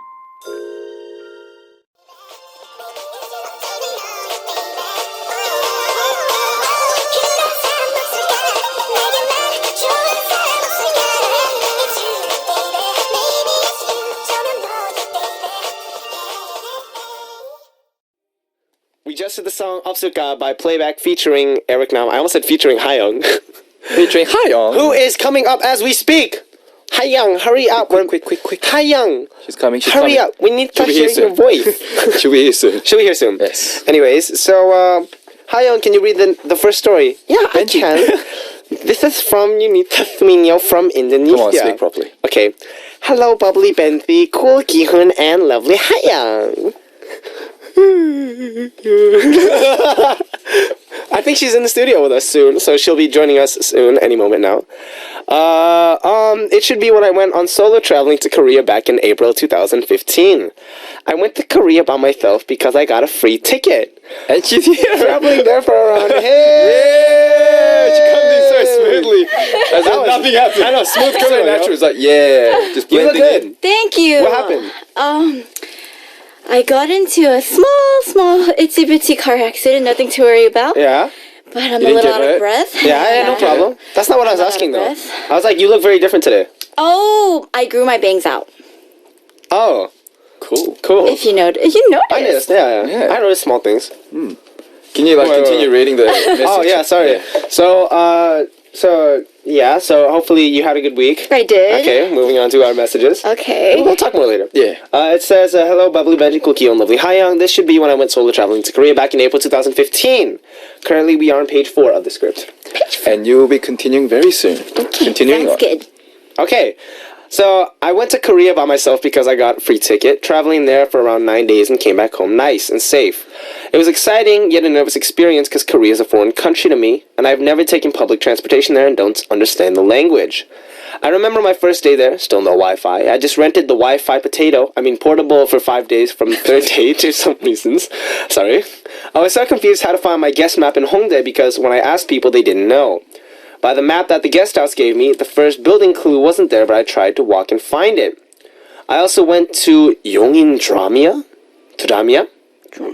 We just did the song Opsurka by Playback featuring Eric Nam. I almost said featuring Hayoung. Featuring Hayoung. Who is coming up as we speak? Hayoung, hurry up. Quick. Hayoung. She's coming. Hurry up. We need to hear your voice. She'll be here soon. Should we hear soon? Yes. Anyways, so, Hayoung, can you read the first story? Yeah, I can. This is from Unita Swinyo from Indonesia. Come on, speak properly. Okay. Hello, bubbly Benji, cool Kihun, and lovely Hayoung. I think she's in the studio with us soon, so she'll be joining us soon, any moment now. It should be when I went on solo traveling to Korea back in April 2015. I went to Korea by myself because I got a free ticket. And she's here. Traveling there for around, Yeah, she comes in so smoothly. As if nothing happened. I know, smooth So coming, natural. It's like, yeah, just You look blending in. good. Thank you. What happened? I got into a small itsy bitsy car accident. Nothing to worry about. Yeah. But I'm You a didn't little get out of hurt? breath. Yeah, no problem. That's not what I was I'm out of asking though. breath. I was like, you look very different today. Oh, I grew my bangs out. Oh, Cool. If you noticed. You noticed. I noticed. Yeah. Yeah. I noticed small things. Can you Wait. continue reading the message? Oh yeah, sorry. Yeah. So hopefully you had a good week. I did. Okay, moving on to our messages. Okay. We'll talk more later. Yeah. It says, hello, Bubbly Benji, Cookie, and Lovely Hyung. This should be when I went solo traveling to Korea back in April 2015. Currently, we are on page 4 of the script. And you will be continuing very soon. Okay, Continuing sounds on. good. Okay, so I went to Korea by myself because I got a free ticket, traveling there for around 9 days and came back home nice and safe. It was exciting, yet a nervous experience because Korea is a foreign country to me, and I've never taken public transportation there and don't understand the language. I remember my first day there, still no Wi-Fi. I just rented the Wi-Fi portable for 5 days from the third day to some reasons. Sorry. I was so confused how to find my guest map in Hongdae because when I asked people, they didn't know. By the map that the guest house gave me, the first building clue wasn't there, but I tried to walk and find it. I also went to Yongin Dramia.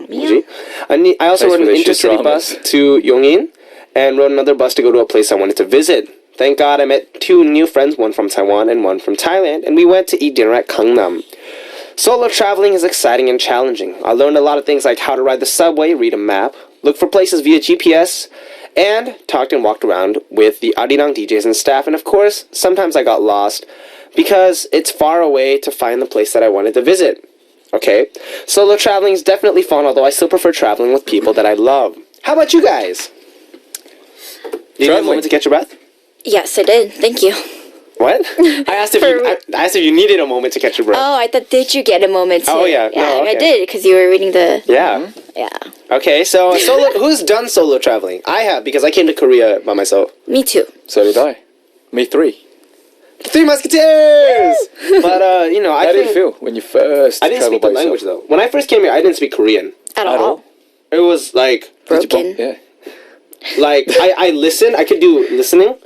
Yeah. I also Place rode an where they shoot intercity dramas. bus to Yongin and rode another bus to go to a place I wanted to visit. Thank God I met 2 new friends, one from Taiwan and one from Thailand, and we went to eat dinner at Gangnam. Solo traveling is exciting and challenging. I learned a lot of things like how to ride the subway, read a map, look for places via GPS, and talked and walked around with the Arirang DJs and staff. And of course, sometimes I got lost because it's far away to find the place that I wanted to visit. Okay, solo traveling is definitely fun, although I still prefer traveling with people that I love. How about you guys? Did you have a moment to catch your breath? Yes, I did. Thank you. What? I asked if you needed a moment to catch your breath. Oh, I thought, did you get a moment to? Oh, yeah. Yeah, No, I okay. did, because you were reading the... Yeah. Yeah. Okay, so who's done solo traveling? I have, because I came to Korea by myself. Me too. So did I. Me 3. 3 Musketeers! But, How did it feel when you first I didn't traveled speak the by language, yourself? though. When I first came here, I didn't speak Korean. At At all. all? It was like... Broken. Yeah. Like, I listened, I could do listening,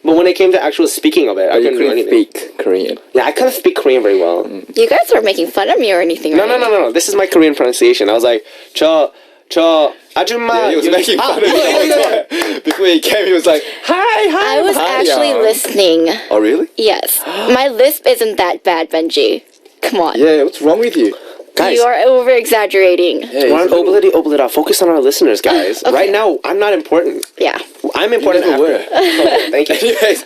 but when it came to actual speaking of it, I But you couldn't do couldn't anything. speak Korean. Yeah, I couldn't speak Korean very well. You guys weren't making fun of me or anything, No, right? no. This is my Korean pronunciation. I was like, 아줌마. Yeah, he was making fun of me the whole time. Before he came, he was like, hi. I was actually Hyung. listening. Oh, really? Yes. My lisp isn't that bad, Benji. Come on. Yeah, what's wrong with you? Guys, You are over exaggerating. Yeah, we're on Oblida. Focus on our listeners, guys. Okay. Right now, I'm not important. Yeah. I'm important never after. were. Okay, thank you. Anyways,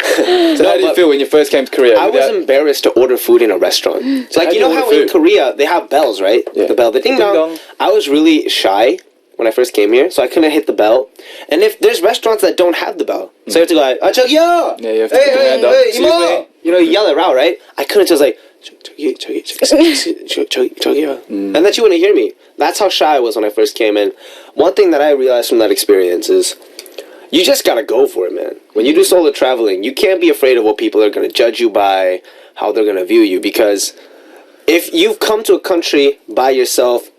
so how did you but feel when you first came to Korea? I was embarrassed to order food in a restaurant. Like, How'd you you know how order in food? Korea, they have bells, right? Yeah. The bell, the ding dong. Ding dong. I was really shy when I first came here, so I couldn't hit the bell. And if there's restaurants that don't have the bell, so you have to go like, 저기요! Yeah, you have to put your hand up. Excuse 이모! me. You know, you yell it out, right? I couldn't just like, 저기요. And that you wouldn't hear me. That's how shy I was when I first came in. One thing that I realized from that experience is you just gotta go for it, man. When you do solo traveling, you can't be afraid of what people are gonna judge you by, how they're gonna view you, because if you've come to a country by yourself,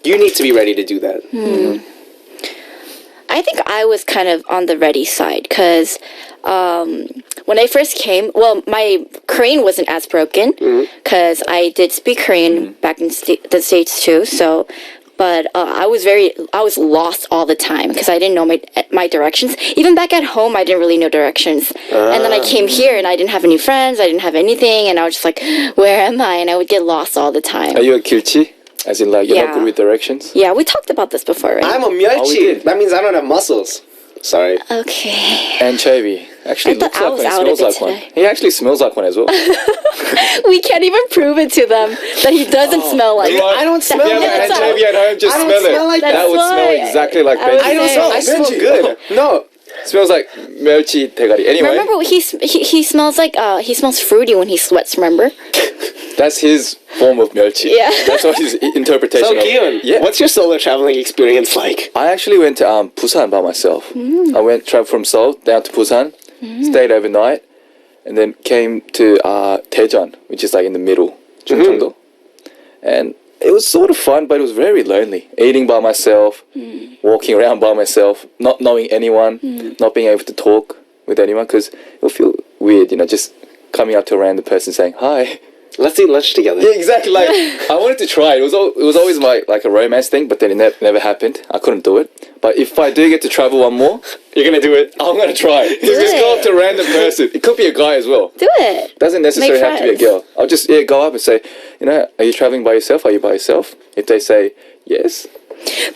you need to be ready to do that. I think I was kind of on the ready side because when I first came, well, my Korean wasn't as broken because I did speak Korean back in the States too. So, but I was lost all the time because I didn't know my directions. Even back at home, I didn't really know directions. And then I came here and I didn't have any friends. I didn't have anything, and I was just like, where am I? And I would get lost all the time. Are you a kilchi? As in, like, you're not Yeah. good with directions? Yeah, we talked about this before, right? I'm a Oh, we 멸치. did. That means I don't have muscles. Sorry. Okay. Anchovy. Actually I thought looks I like was one. He out smells of it like one. today. He actually smells like one as well. We can't even prove it to them that he doesn't smell like You know, I don't smell Yeah, like but that. anchovy at home, just I don't smell it. smell like that that. would That's smell why exactly like I was Benji. I don't smell. I smell Benji. good. No. Smells like 멸치 대가리. Anyway, Remember, he smells like he smells fruity when he sweats. Remember? that's his form of 멸치. Yeah. That's what his interpretation So, of Kiyoon, Yeah. what's your solo traveling experience like? I actually went to Busan by myself. I traveled from Seoul down to Busan, stayed overnight, and then came to Daejeon, which is like in the middle, Chungcheongdo. And it was sort of fun, but it was very lonely. Eating by myself, walking around by myself, not knowing anyone, not being able to talk with anyone, because it'll feel weird, just coming up to a random person saying hi. let's eat lunch together. Yeah, exactly. Like I wanted to try. It was always like a romance thing, but then it never happened. I couldn't do it. But if I do get to travel one more, You're gonna do it. I'm gonna try. Just go up to a random person. It could be a guy as well. Do it. Doesn't necessarily Make have to be a friends. girl. I'll just go up and say, are you traveling by yourself? Are you by yourself? If they say yes,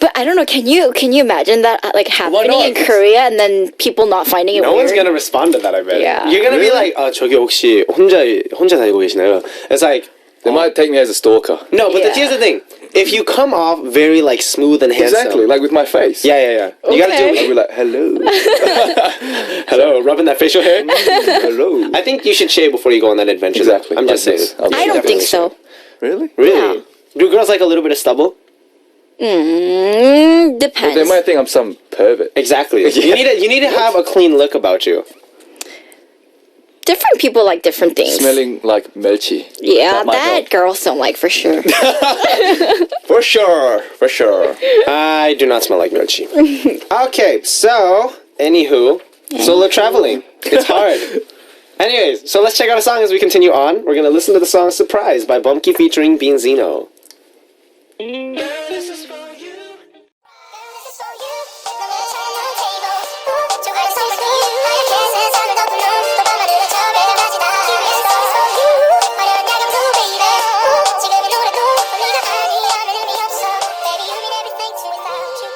But I don't know. Can you imagine that like happening not? in Korea and then people not finding it No weird? one's gonna respond to that, I bet. Yeah. You're gonna be Really? like, 저기 혹시 혼자 다니고 계시나요? It's like, they might take me as a stalker. no, but Yeah. here's the thing. If you come off very like smooth and handsome. Exactly, like with my face. Yeah. You gotta do Okay. I'll be like, hello, hello, rubbing that facial hair. hello. I think you should shave before you go on that adventure. Exactly. I'm just like saying. this. I'll I don't definitely think so. Really? Really? Do girls like a little bit of stubble? Depends. They might think I'm some pervert. Exactly. Yeah. You need to have a clean look about you. Different people like different things. Smelling like melchi. Yeah, That might that help. girls don't like for sure. For sure. I do not smell like milchi. Okay, so, anywho, solo traveling. It's hard. Anyways, so let's check out a song as we continue on. We're gonna listen to the song Surprise by Bumpy featuring Beanzino. This is for you. Let me turn the tables. 저 하얀 선물 하얀 캔슬 산을 덮은 또 밤하늘의 저배를 마시다. This is for you. 화려한 야경도 baby. 지금의 노래도 네가 아니라면 의미 없어. Baby you mean everything to me without you.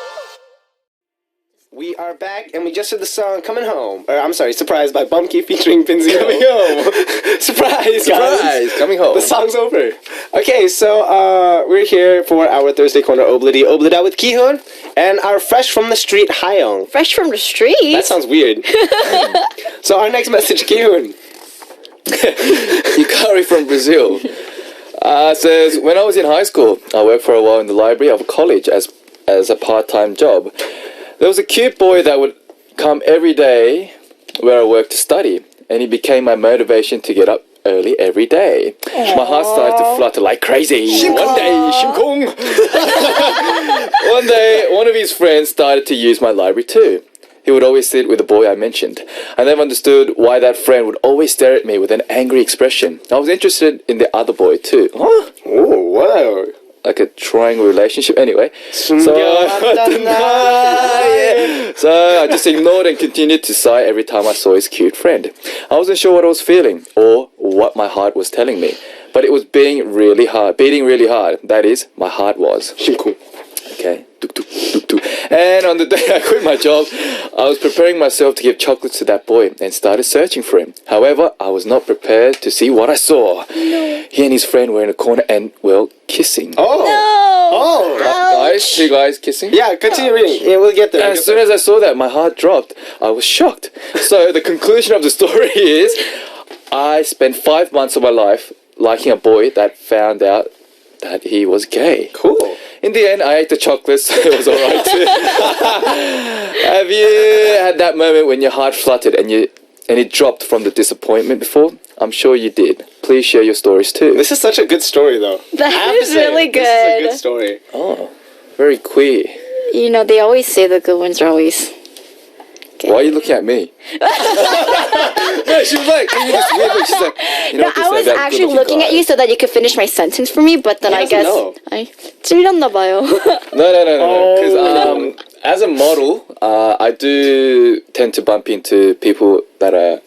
We are back, and we just heard the song Coming Home. I'm sorry, Surprise by Bumpy featuring Beanzino. Coming Home! Surprise, guys! Surprise, coming home. The song's over. Okay, so we're here for our Thursday Corner Oblidi Oblida with Kihun and our Fresh from the Street Hyung. Fresh from the street. That sounds weird. So our next message, Kihun. Hikari from Brazil says, when I was in high school, I worked for a while in the library of a college as a part-time job. There was a cute boy that would come every day where I worked to study, and he became my motivation to get up early every day. My heart started to flutter like crazy. One day, Shimkong. One day, one of his friends started to use my library too. He would always sit with the boy I mentioned. I never understood why that friend would always stare at me with an angry expression. I was interested in the other boy too. Huh? Oh, wow. Like a triangle relationship. Anyway, so I just ignored and continued to sigh every time I saw his cute friend. I wasn't sure what I was feeling or what my heart was telling me, but it was beating really hard. That is, my heart was. Shimkung. Okay. Tuk, tuk, tuk, tuk. And on the day I quit my job, I was preparing myself to give chocolates to that boy and started searching for him. However, I was not prepared to see what I saw. He and his friend were in a corner and, well, kissing. Oh. Oh. Guys, two guys kissing. Yeah, continue reading. Yeah, we'll get there. As soon as I saw that, my heart dropped. I was shocked. So the conclusion of the story is, I spent 5 months of my life liking a boy that found out that he was gay. Cool. In the end, I ate the chocolates, so it was alright too. Have you had that moment when your heart fluttered and it dropped from the disappointment before? I'm sure you did. Please share your stories too. This is such a good story, though. That I have to is say, really This is a good. good story. Oh, very queer. You know, they always say the good ones are always. Why are you looking at me? No, she was like, she's like, you know No, what they I say was about actually good-looking looking at guys? you so that you could finish my sentence for me, but then He I doesn't guess know. I 찔렸나 봐요. No. Because as a model, I do tend to bump into people that are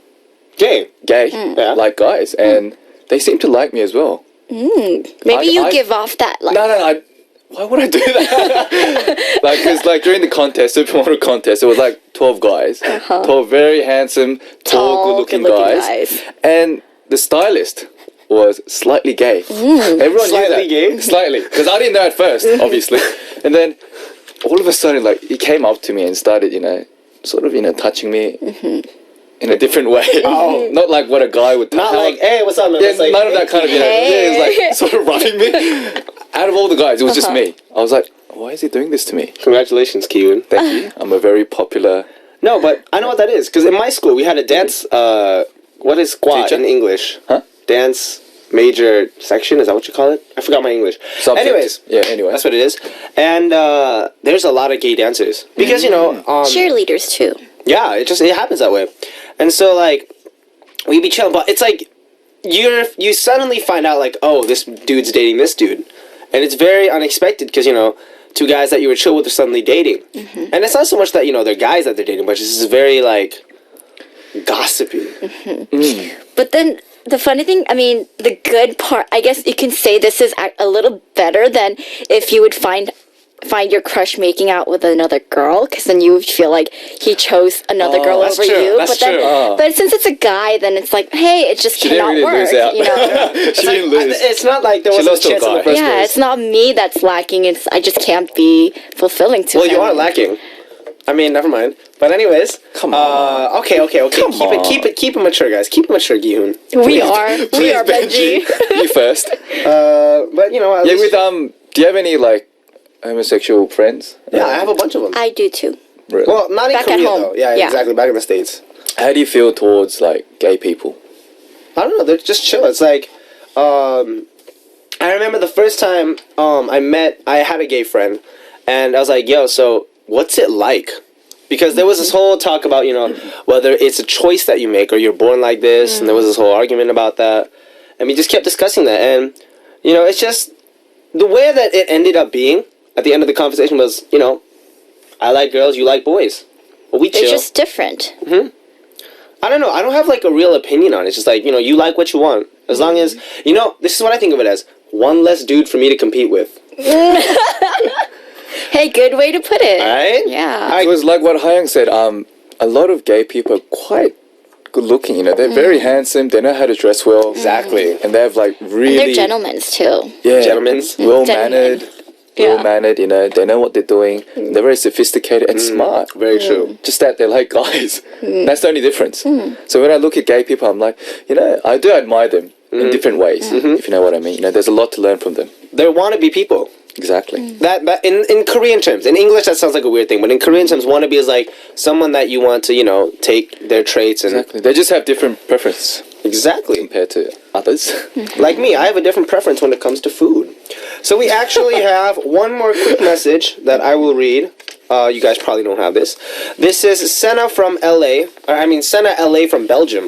Gay. gay, Yeah. like guys, and they seem to like me as well. Maybe you I- give off that like. No. Why would I do that? Because during the contest, supermodel contest, it was like 12 guys, 12 very handsome, tall, good-looking guys, and the stylist was slightly gay. Everyone Slightly knew that. gay? Slightly, because I didn't know at first, obviously, and then all of a sudden, like he came up to me and started, sort of, touching me. In a different way. Oh. Not like what a guy would Not like, hey, what's up, man? yeah, It's like, none of that kind of, Hey. yeah, it was like sort of rubbing me. Out of all the guys, it was just me. I was like, why is he doing this to me? Congratulations, Kiwon. Thank you. I'm a very popular. No, but I know what that is. Because in my school, we had a dance, what is squad Teacher? in English? Huh? Dance major section, is that what you call it? I forgot my English. Subject. Anyways. Anyway. That's what it is. And there's a lot of gay dancers. Because, Cheerleaders too. yeah, it happens that way. And so, like, we'd be chilling, but it's like, you suddenly find out like, oh, this dude's dating this dude, and it's very unexpected because two guys that you were chill with are suddenly dating, and it's not so much that they're guys that they're dating, but it's just very like gossipy. But then the funny thing, I mean, the good part, I guess you can say this is a little better than if you would find your crush making out with another girl, because then you would feel like he chose another girl that's over true, you. that's But then, true. but since it's a guy, then it's like, hey, it just She didn't cannot really work. lose out. It's She didn't lose. It's not like there wasn't a lost to a chance in the guy. first Yeah, place. it's not me that's lacking. It's I just can't be fulfilling to Well, him. you are lacking. I mean, never mind. But anyways, Come on. Okay. Keep it mature, guys. Keep it mature, Gihoon. We are Benji. You first. But at Yeah, least- do you have any like homosexual friends? yeah, I have a bunch of them. I do too. Really? Well, not in Back at Korea home. though. Yeah, Yeah. exactly. Back in the States. How do you feel towards like gay people? I don't know. They're just chill. It's like, I remember the first time I had a gay friend, and I was like, "Yo, so what's it like?" Because there was this whole talk about whether it's a choice that you make or you're born like this, and there was this whole argument about that, and we just kept discussing that, and it's just the way that it ended up being at the end of the conversation was, I like girls, you like boys, but we They're chill. just different. I don't know. I don't have like a real opinion on it. It's just like, you like what you want. As long as, this is what I think of it as, one less dude for me to compete with. Hey, good way to put it. Right? Yeah. It was like what Hyung said. A lot of gay people are quite good looking. They're very handsome. They know how to dress well. Exactly. And they have like really And they're gentlemen too. yeah, Gentlemen's. well mannered. Gentlemen. Yeah. Well mannered. They know what they're doing. They're very sophisticated and smart. Very true. Just that they're like guys. That's the only difference. So when I look at gay people, I'm like, I do admire them in different ways. If you know what I mean. There's a lot to learn from them. They're wannabe people. Exactly. That in Korean terms. In English, that sounds like a weird thing. But in Korean terms, wannabe is like someone that you want to, take their traits and... Exactly. They just have different preference Exactly. compared to others. Like me, I have a different preference when it comes to food. So we actually have one more quick message that I will read. You guys probably don't have this. This is Senna from LA. Senna LA from Belgium.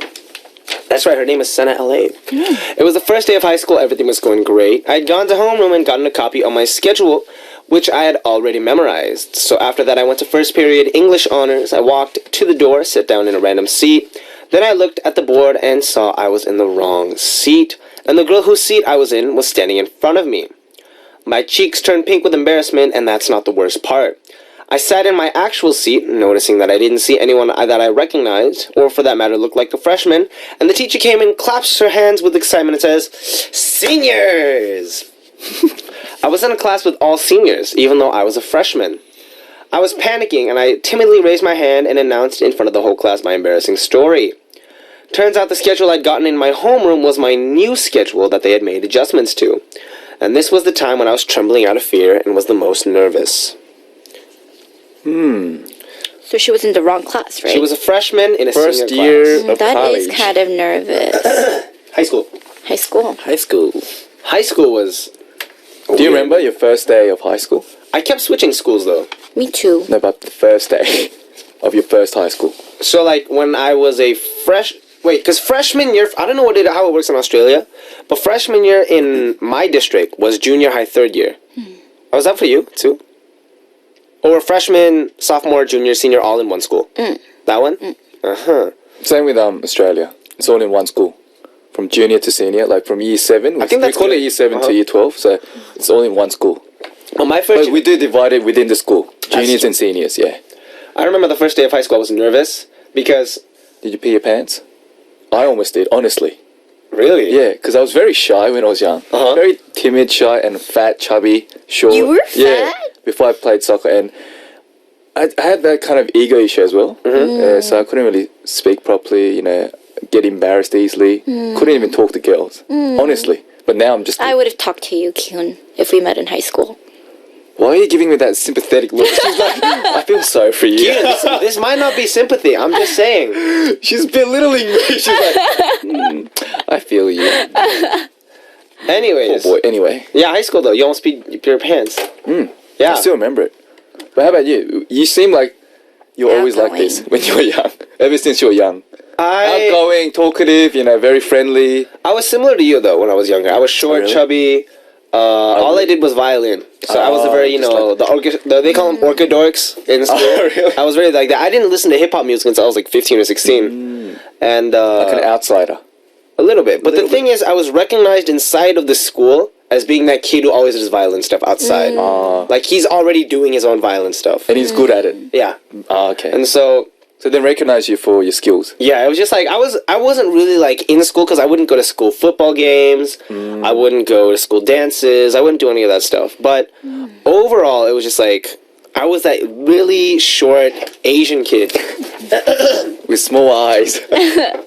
That's right, her name is Senna LA. It was the first day of high school, everything was going great. I'd gone to homeroom and gotten a copy of my schedule, which I had already memorized. So after that, I went to first period English honors. I walked to the door, sat down in a random seat. Then I looked at the board and saw I was in the wrong seat, and the girl whose seat I was in was standing in front of me. My cheeks turned pink with embarrassment, and that's not the worst part. I sat in my actual seat, noticing that I didn't see anyone that I recognized, or for that matter looked like a freshman, and the teacher came and claps her hands with excitement and says, "Seniors!" I was in a class with all seniors, even though I was a freshman. I was panicking, and I timidly raised my hand and announced in front of the whole class my embarrassing story. Turns out the schedule I'd gotten in my homeroom was my new schedule that they had made adjustments to. And this was the time when I was trembling out of fear and was the most nervous. So she was in the wrong class, right? She was a freshman in a First senior year class. of That college. is kind of nervous. High school. High school. High school. High school was... Do you remember your first day of high school? I kept switching schools, though. Me too. No, but the first day of your first high school. So, like, when I was a Wait, because freshman year... I don't know how it works in Australia, but freshman year in my district was junior high third year. Was that for you, too? Or freshman, sophomore, junior, senior, all in one school? That one? Uh-huh. Same with Australia. It's all in one school. From junior to senior, like from year 7. I think that's we call good. it year 7 Uh-huh. to year 12, so it's all in one school. On my first But we do divide it within the school. Juniors true. and seniors, yeah. I remember the first day of high school, I was nervous because... Did you pee your pants? I almost did, honestly. Really? Yeah, because I was very shy when I was young. Uh-huh. Very timid, shy, and fat, chubby, short. You were Yeah, fat? before I played soccer. And I had that kind of ego issue as well. So I couldn't really speak properly, get embarrassed easily. Couldn't even talk to girls, honestly. But now I'm just... I would have talked to you, Kyun, if we met in high school. Why are you giving me that sympathetic look? She's like, I feel sorry for you. Yeah, this might not be sympathy. I'm just saying. She's belittling me. She's like, I feel you. Anyways. Oh boy, anyway. Yeah, high school though. You almost peed your pants. Yeah. I still remember it. But how about you? You seem like You're always like this when you were young. Ever since you were young. Outgoing, talkative, very friendly. I was similar to you though when I was younger. I was short, really? chubby. All I did was violin, so I was a very they call them orca dorks in school. Really? I was very like that. I didn't listen to hip hop music until I was like 15 or 16, and Like an outsider. a little bit. But the thing is, I was recognized inside of the school as being that kid who always does violin stuff outside. Like he's already doing his own violin stuff. And he's good at it. Yeah, Okay. and so. So they recognize you for your skills. Yeah, it was just like I wasn't really like in school because I wouldn't go to school football games. I wouldn't go to school dances. I wouldn't do any of that stuff. But overall, it was just like I was that really short Asian kid. With small eyes.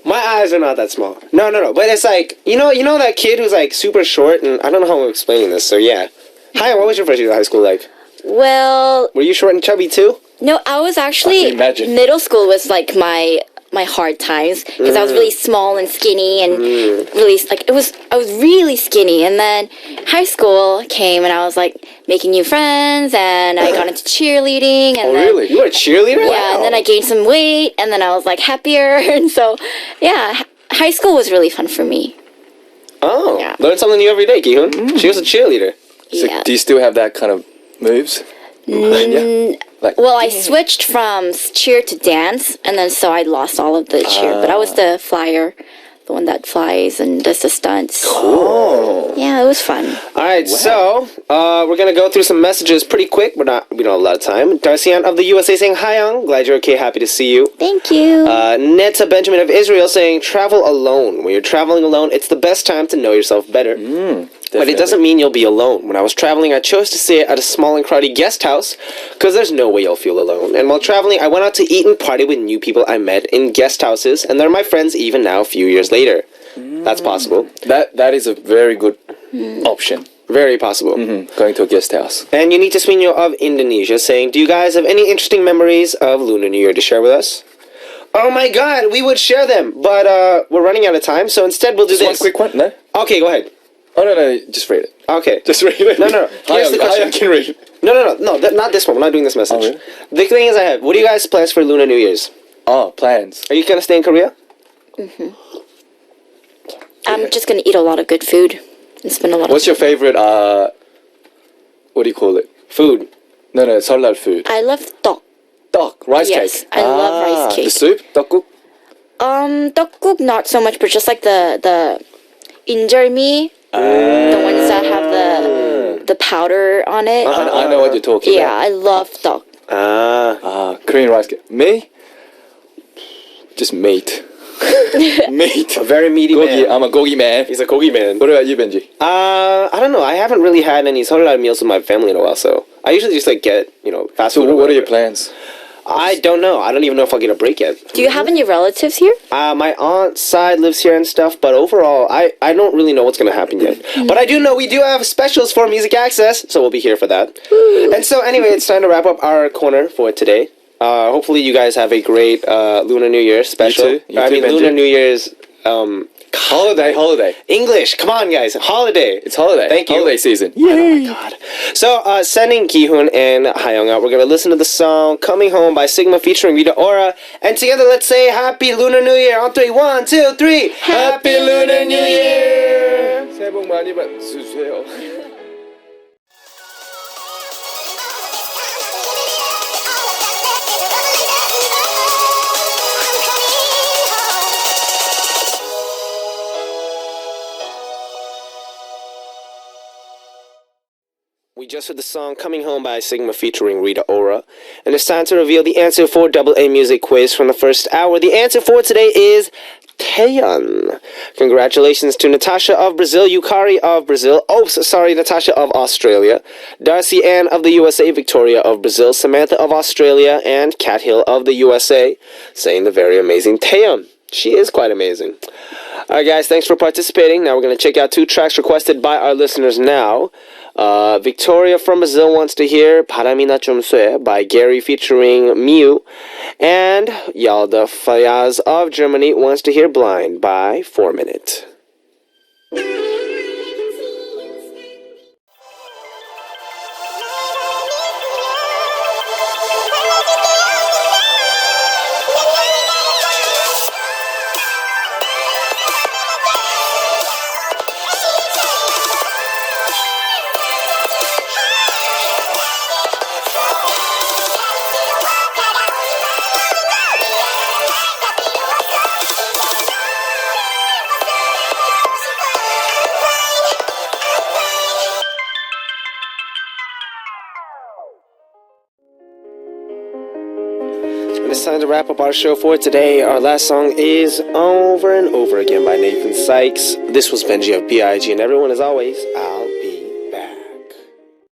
My eyes are not that small. No. But it's like you know that kid who's like super short, and I don't know how I'm explaining this. So yeah. Hi, what was your first year of high school like? Well, Were you short and chubby too? no, I was actually I can imagine. middle school was like my hard times because I was really small and skinny and really like I was really skinny, and then high school came and I was like making new friends and I got into cheerleading and then, Really? You were a cheerleader? yeah, and then I gained some weight and then I was like happier and so yeah, high school was really fun for me. Oh, Yeah. learn something new every day, Ki-hoon. She was a cheerleader. So Yeah. do you still have that kind of moves? Yeah. Like, Well, I switched from cheer to dance, and then so I lost all of the cheer. But I was the flyer, the one that flies and does the stunts. Oh. Yeah, it was fun. All right, so we're gonna go through some messages pretty quick. We don't have a lot of time. Darcian of the USA saying hi, Young. Glad you're okay. Happy to see you. Thank you. Netta Benjamin of Israel saying travel alone. When you're traveling alone, it's the best time to know yourself better. But it doesn't mean you'll be alone. When I was traveling, I chose to stay at a small and crowded guest house because there's no way you'll feel alone. And while traveling, I went out to eat and party with new people I met in guest houses, and they're my friends even now a few years later. That's possible. That is a very good option. Very possible. Going to a guest house. And Yunita Swinyo of Indonesia saying, do you guys have any interesting memories of Lunar New Year to share with us? Oh my god, we would share them, but we're running out of time, so instead we'll do Just one this. quick one, no? Okay, go ahead. Oh, no, just read it. Okay. Just read it. No. Here's the question. I can read. No, not this one. We're not doing this message. Oh, really? The thing is, what do you guys plans for Lunar New Year's? Oh, plans. Are you gonna stay in Korea? I'm just gonna eat a lot of good food and spend a lot What's of your favorite, what do you call it? Food. No, 설날 food. I love 떡. 떡, rice Yes, cake. I love rice cake. The soup, 떡국? 떡국 not so much, but just like the injermi, the ones that have the powder on it. I know what you're talking Yeah, about. I love 떡. Korean rice cake. Me? Just meat. Meat. A very meaty Gogi. man. I'm a gogi man. He's a kogi man. What about you, Benji? I don't know. I haven't really had any 설날 meals with my family in a while, so I usually just like get fast So food. or what are your whatever. plans? I don't know. I don't even know if I'll get a break yet. Do you have any relatives here? My aunt's side lives here and stuff, but overall, I don't really know what's going to happen yet. But I do know we do have specials for Music Access, so we'll be here for that. And so anyway, it's time to wrap up our corner for today. Hopefully you guys have a great Lunar New Year special. You too, Benji. Lunar New Year's Holiday. English. Come on, guys. Holiday. It's holiday. Thank you. Holiday season. Oh my god. So, sending Ki-hoon and Hayoung out, we're going to listen to the song Coming Home by Sigma featuring Rita Ora. And together, let's say Happy Lunar New Year on 3. 1, 2, 3. Happy Lunar New Year! 새해 복 많이 받으세요. We just heard the song Coming Home by Sigma featuring Rita Ora. And it's time to reveal the answer for AA Music Quiz from the first hour. The answer for today is Taeyeon. Congratulations to Natasha of Brazil, Yukari of Brazil, Natasha of Australia, Darcy Ann of the USA, Victoria of Brazil, Samantha of Australia, and Kat Hill of the USA, saying the very amazing Taeyeon. She is quite amazing. Alright guys, thanks for participating. Now we're going to check out 2 tracks requested by our listeners now. Victoria from Brazil wants to hear 바람이나 좀 쐬 by Gary featuring Miu. And Yalda Fayaz of Germany wants to hear Blind by 4 Minute. it's time to wrap up our show for today. Our last song is Over and Over Again by Nathan Sykes. This was Benji of B.I.G. and everyone, as always, out.